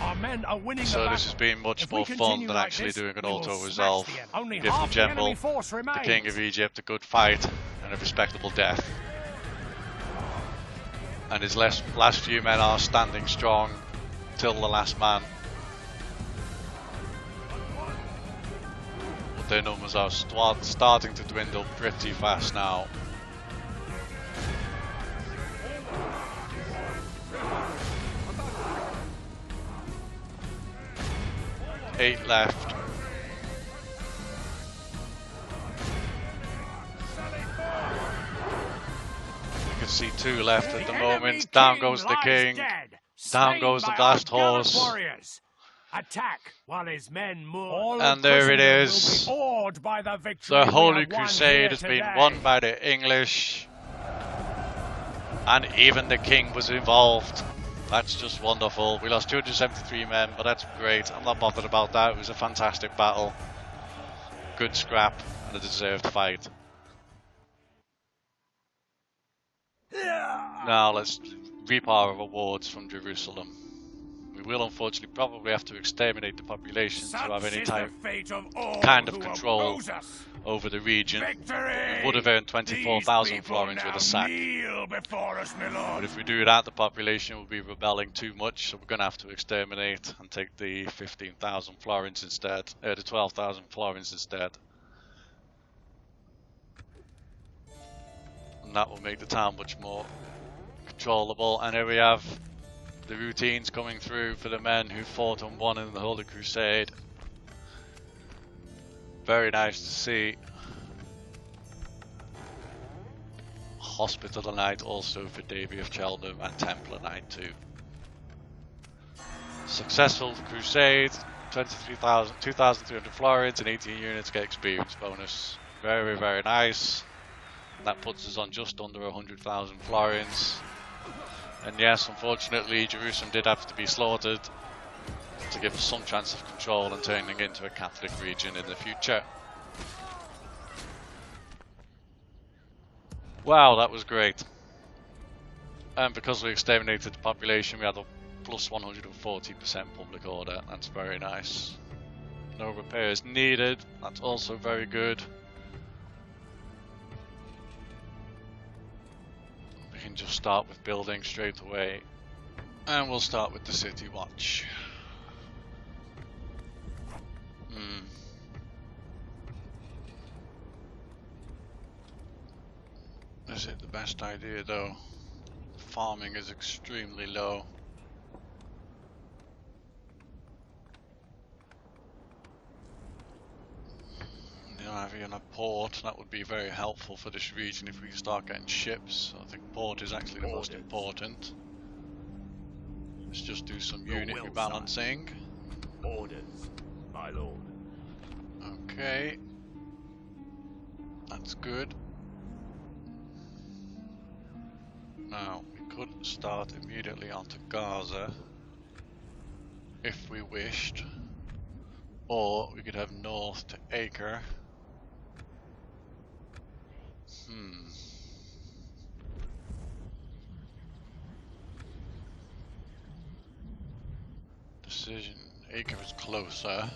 [SPEAKER 2] Our men are winning
[SPEAKER 1] So
[SPEAKER 2] the
[SPEAKER 1] this has been much more fun than actually doing an auto-resolve. Give the general, the King of Egypt, a good fight and a respectable death. And his last few men are standing strong till the last man. But their numbers are starting to dwindle pretty fast now. Eight left. You can see 2 left at the moment. Down goes the king. Down goes the last horse.
[SPEAKER 2] Attack while his men mourn.
[SPEAKER 1] And there it is. The Holy Crusade has been won by the English. And even the king was involved. That's just wonderful. We lost 273 men, but that's great. I'm not bothered about that. It was a fantastic battle. Good scrap and a deserved fight. Now let's reap our rewards from Jerusalem. We will unfortunately probably have to exterminate the population to have any kind of control over the region. We would have earned 24,000 florins with a sack. But if we do that, the population will be rebelling too much, so we're going to have to exterminate and take the 15,000 florins instead, the 12,000 florins instead. And that will make the town much more controllable. And here we have the routines coming through for the men who fought and won in the Holy Crusade. Very nice to see. Hospitaller Knight also for Davy of Cheltenham, and Templar Knight too. Successful crusade, 2,300 florins and 18 units get experience bonus. Very, very nice. And that puts us on just under 100,000 florins. And yes, unfortunately, Jerusalem did have to be slaughtered to give us some chance of control and turning into a Catholic region in the future. Wow, that was great. And because we exterminated the population, we had a plus 140% public order. That's very nice. No repairs needed. That's also very good. We can just start with building straight away. And we'll start with the city watch. Is it the best idea though? Farming is extremely low. You know, having a port, that would be very helpful for this region if we start getting ships. I think port is actually the most important. Let's just do some unit rebalancing.
[SPEAKER 6] Orders, my lord.
[SPEAKER 1] Okay. That's good. Now, we could start immediately onto Gaza if we wished, or we could have north to Acre. Decision. Acre is closer.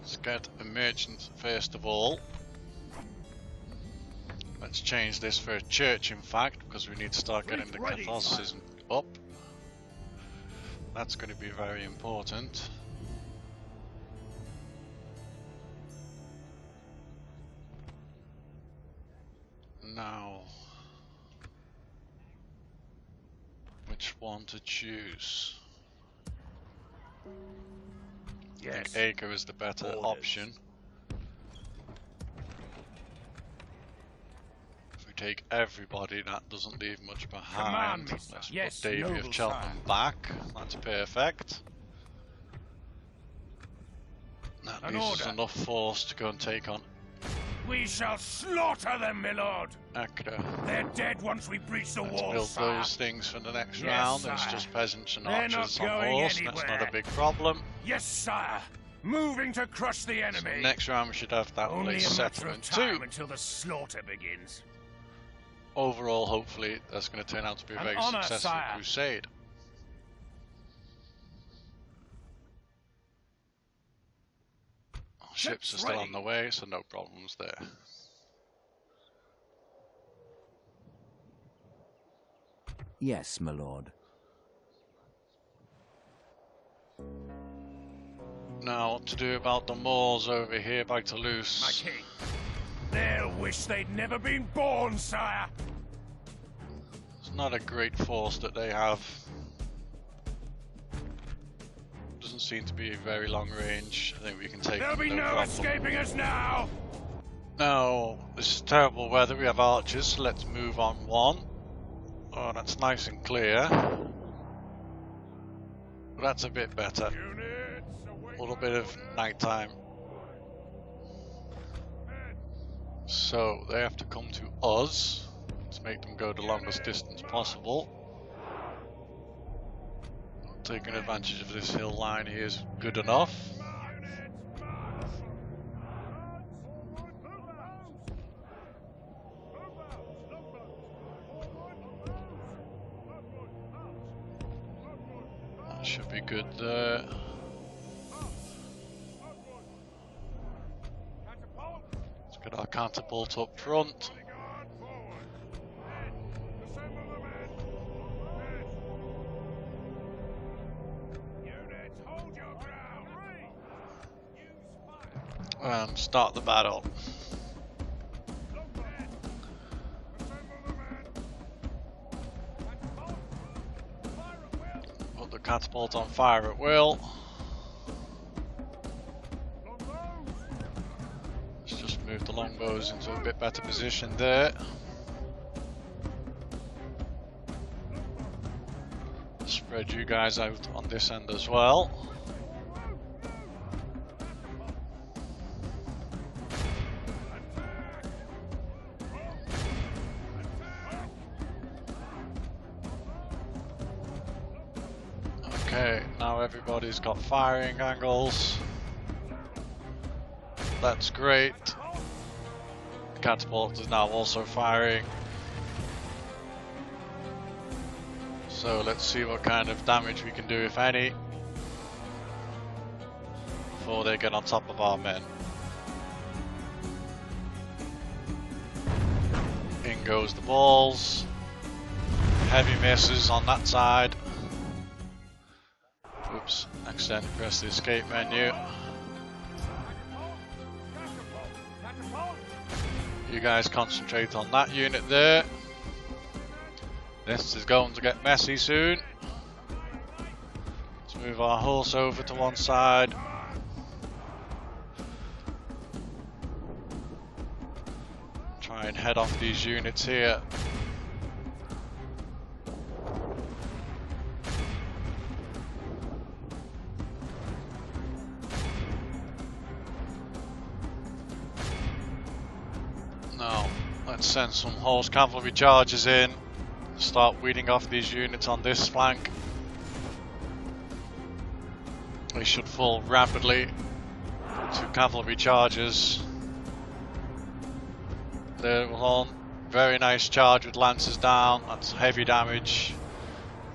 [SPEAKER 1] Let's get a merchant first of all. Let's change this for a church, in fact, because we need to start getting the Catholicism up. That's going to be very important. Now, which one to choose? Yes. I think Acre is the better option. Take everybody, that doesn't leave much behind. Let's put Davy of Cheltenham back. That's perfect. That leaves us enough force to go and take on.
[SPEAKER 2] We shall slaughter them, my lord.
[SPEAKER 1] Acre.
[SPEAKER 2] They're dead once we breach the wall.
[SPEAKER 1] Let's build those things for the next round. It's just peasants and archers on horse. That's not a big problem.
[SPEAKER 2] Yes, sire. moving to crush the enemy.
[SPEAKER 1] So next round we should have that
[SPEAKER 2] Only
[SPEAKER 1] place
[SPEAKER 2] a matter
[SPEAKER 1] settled
[SPEAKER 2] of
[SPEAKER 1] in
[SPEAKER 2] time
[SPEAKER 1] 2.
[SPEAKER 2] until the slaughter begins.
[SPEAKER 1] Overall, hopefully, that's going to turn out to be a
[SPEAKER 2] An
[SPEAKER 1] very
[SPEAKER 2] honor,
[SPEAKER 1] successful
[SPEAKER 2] sire.
[SPEAKER 1] crusade. Ships are still on the way, so no problems there.
[SPEAKER 5] Yes, my lord.
[SPEAKER 1] Now, what to do about the Moors over here by
[SPEAKER 2] My
[SPEAKER 1] Toulouse?
[SPEAKER 2] king. They'll wish they'd never been born, sire.
[SPEAKER 1] It's not a great force that they have. Doesn't seem to be a very long range. I think we can take
[SPEAKER 2] There'll
[SPEAKER 1] them,
[SPEAKER 2] be
[SPEAKER 1] no
[SPEAKER 2] no
[SPEAKER 1] problem.
[SPEAKER 2] escaping us now.
[SPEAKER 1] Now, this is terrible weather. We have archers, so let's move on 1. Oh, that's nice and clear. But that's a bit better. A little bit of nighttime. So they have to come to us to make them go the longest distance possible. Taking advantage of this hill line here is good enough. That should be good there. Let's get our catapult up front. And start the battle. Put the catapult on fire at will. Let's just move the longbows into a bit better position there. Spread you guys out on this end as well. Okay, now everybody's got firing angles. That's great. The catapult is now also firing. So let's see what kind of damage we can do, if any, before they get on top of our men. In goes the balls. Heavy misses on that side. Oops, accidentally pressed the escape menu. You guys concentrate on that unit there. This is going to get messy soon. Let's move our horse over to one side. Try and head off these units here. Now, let's send some horse cavalry charges in. Start weeding off these units on this flank. They should fall rapidly to cavalry charges. There one, very nice charge with lances down. That's heavy damage.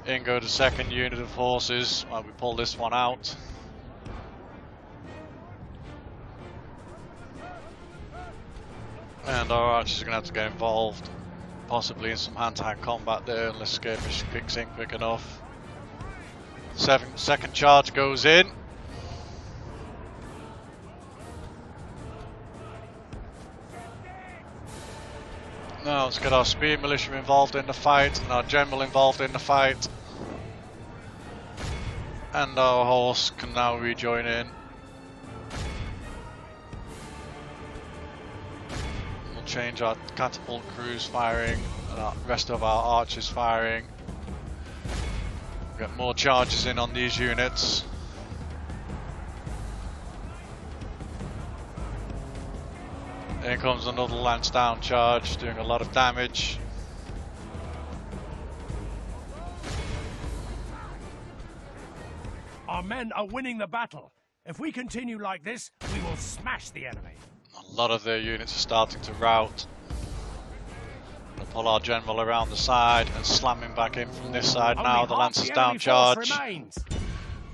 [SPEAKER 1] In go the second unit of horses while we pull this one out. And our archers are going to have to get involved, possibly in some hand-to-hand combat there, unless skirmish kicks in quick enough. Second charge goes in. Now let's get our spear militia involved in the fight, and our general involved in the fight. And our horse can now rejoin in. Change our catapult crews firing and the rest of our archers firing. Get more charges in on these units. Here comes another lance down charge, doing a lot of damage.
[SPEAKER 2] Our men are winning the battle. If we continue like this, we will smash the enemy.
[SPEAKER 1] A lot of their units are starting to rout. We'll pull our general around the side and slam him back in from this side now. The Lancers down charge.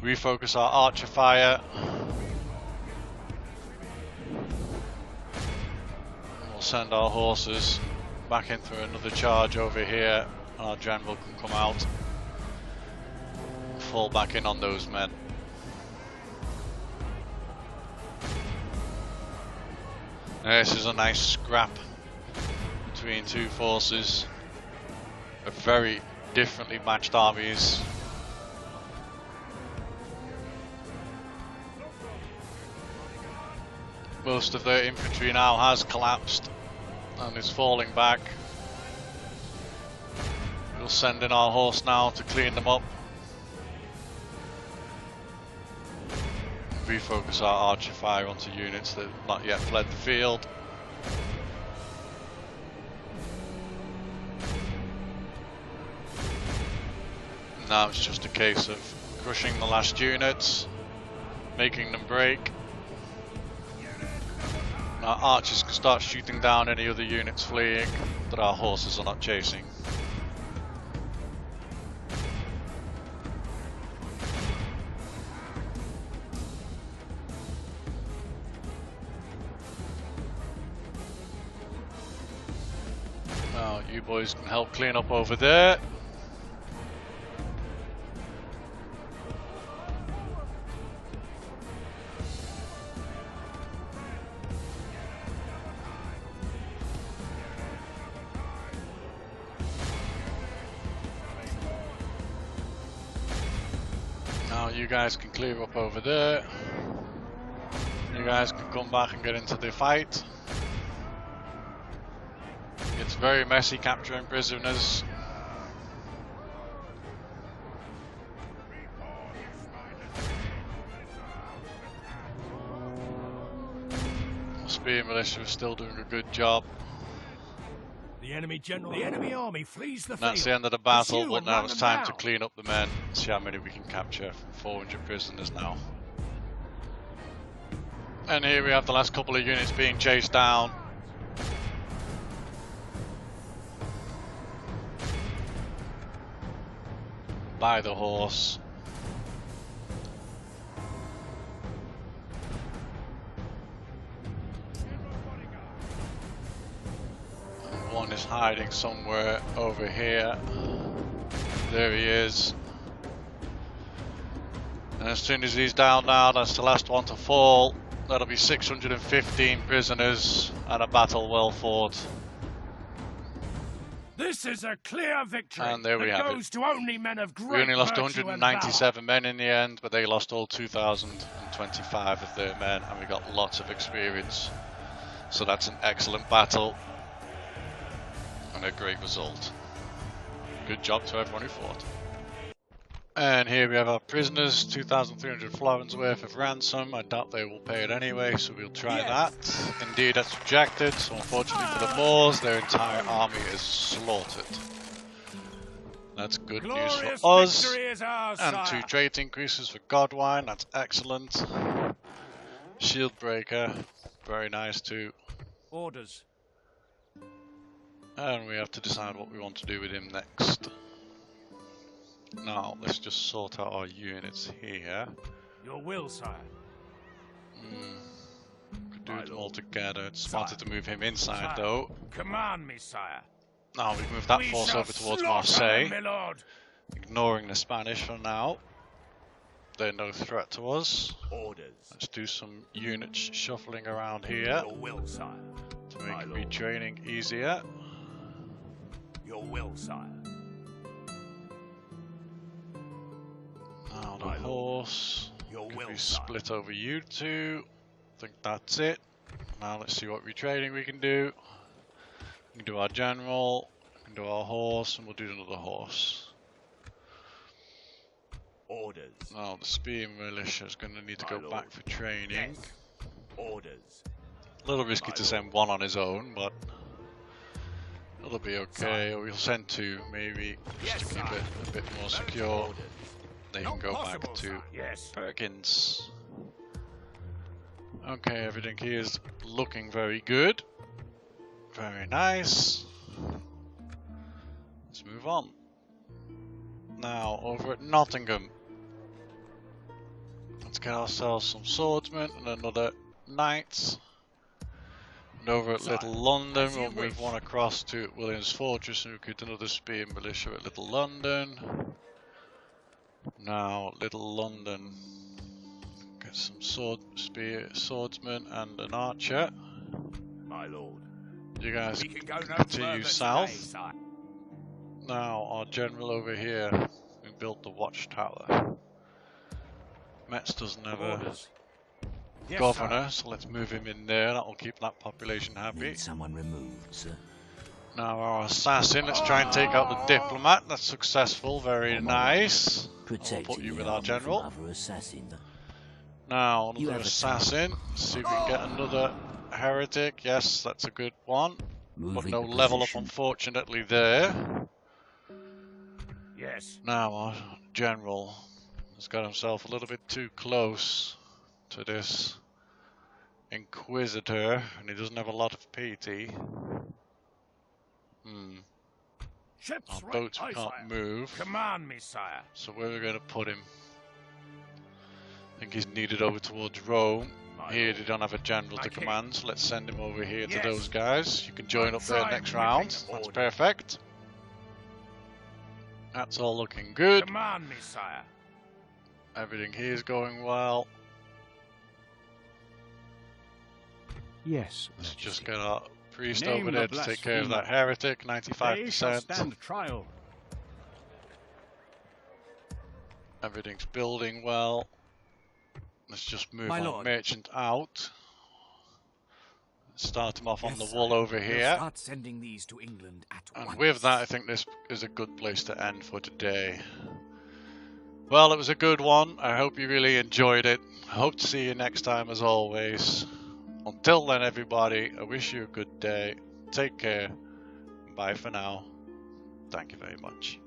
[SPEAKER 1] Refocus our archer fire. We'll send our horses back in for another charge over here. And our general can come out. Fall back in on those men. This is a nice scrap between two forces of very differently matched armies. Most of their infantry now has collapsed and is falling back. We'll send in our horse now to clean them up. Refocus our archer fire onto units that have not yet fled the field. Now it's just a case of crushing the last units, making them break. Our archers can start shooting down any other units fleeing that our horses are not chasing. Now you boys can help clean up over there. Now you guys can clear up over there. You guys can come back and get into the fight. It's very messy capturing prisoners. The Spear Militia is still doing a good job.
[SPEAKER 2] The enemy army flees the field.
[SPEAKER 1] That's the end of the battle, but now it's time to clean up the men. See how many we can capture. 400 prisoners now. And here we have the last couple of units being chased down. By the horse. And one is hiding somewhere over here. There he is. And as soon as he's down now, that's the last one to fall. That'll be 615 prisoners and a battle well fought.
[SPEAKER 2] This is a clear victory.
[SPEAKER 1] And there we have
[SPEAKER 2] goes
[SPEAKER 1] it.
[SPEAKER 2] to only men of great
[SPEAKER 1] We only lost
[SPEAKER 2] virtue
[SPEAKER 1] 197 men in the end, but they lost all 2,025 of their men, and we got lots of experience. So that's an excellent battle and a great result. Good job to everyone who fought. And here we have our prisoners, 2,300 florins worth of ransom. I doubt they will pay it anyway, so we'll try that. Indeed, that's rejected, so unfortunately for the Moors, their entire army is slaughtered. That's good news for us. And 2 trait increases for Godwine, that's excellent. Shield Breaker, very nice too.
[SPEAKER 2] Orders.
[SPEAKER 1] And we have to decide what we want to do with him next. Now, let's just sort out our units here.
[SPEAKER 2] Your will, sire.
[SPEAKER 1] Could do them all together. Just wanted to move him inside, though.
[SPEAKER 2] Command me, sire.
[SPEAKER 1] Now we can move that force over towards Marseille, ignoring the Spanish for now. They're no threat to us.
[SPEAKER 6] Orders.
[SPEAKER 1] Let's do some unit shuffling around here
[SPEAKER 6] Your will, sire.
[SPEAKER 1] to make retraining easier.
[SPEAKER 6] Your will, sire.
[SPEAKER 1] Now the horse can be split over you two. I think that's it. Now let's see what retraining we can do. We can do our general, we can do our horse, and we'll do another horse.
[SPEAKER 6] Orders.
[SPEAKER 1] Now the Spear Militia is going to need to go back for training.
[SPEAKER 6] Yes. Orders.
[SPEAKER 1] A little risky to send one on his own, but it'll be okay. We'll send 2 maybe, just to keep it a bit more secure. They can go back to Perkins. Okay, everything here is looking very good. Very nice. Let's move on. Now, over at Nottingham. Let's get ourselves some swordsmen and another knights. And over at Little London, we'll move one across to William's Fortress and recruit another spear militia at Little London. Now, Little London. Get some swordsman and an archer.
[SPEAKER 6] My lord.
[SPEAKER 1] You guys
[SPEAKER 6] We can go no
[SPEAKER 1] continue
[SPEAKER 6] further
[SPEAKER 1] south.
[SPEAKER 6] today, sire.
[SPEAKER 1] Now, our general over here, we built the watchtower. Metz doesn't have a governor, so let's move him in there. That will keep that population happy.
[SPEAKER 5] Need someone removed, sir.
[SPEAKER 1] Now, our assassin, let's try and take out the diplomat. That's successful, very nice. We'll put you with our general.
[SPEAKER 5] Other assassin.
[SPEAKER 1] Now, another assassin. Let's see if we can get another heretic. Yes, that's a good one. But no level up, unfortunately, there.
[SPEAKER 10] Yes.
[SPEAKER 1] Now, our general has got himself a little bit too close to this Inquisitor, and he doesn't have a lot of PT. Our boats we can't move.
[SPEAKER 10] Command me, sire.
[SPEAKER 1] So where are we going to put him? I think he's needed over towards Rome. Here they don't have a general to command, so let's send him over here to those guys. You can join up there next round. That's perfect. That's all looking good.
[SPEAKER 10] Command me, sire.
[SPEAKER 1] Everything here is going well.
[SPEAKER 7] Yes.
[SPEAKER 1] Let's just get our priest over there to take care of that heretic. 95%.
[SPEAKER 7] Stand trial.
[SPEAKER 1] Everything's building well. Let's just move our merchant out. Start him off on the wall over here.
[SPEAKER 9] Start sending these to England at once.
[SPEAKER 1] And with that, I think this is a good place to end for today. Well, it was a good one. I hope you really enjoyed it. I hope to see you next time as always. Until then, everybody, I wish you a good day. Take care. Bye for now. Thank you very much.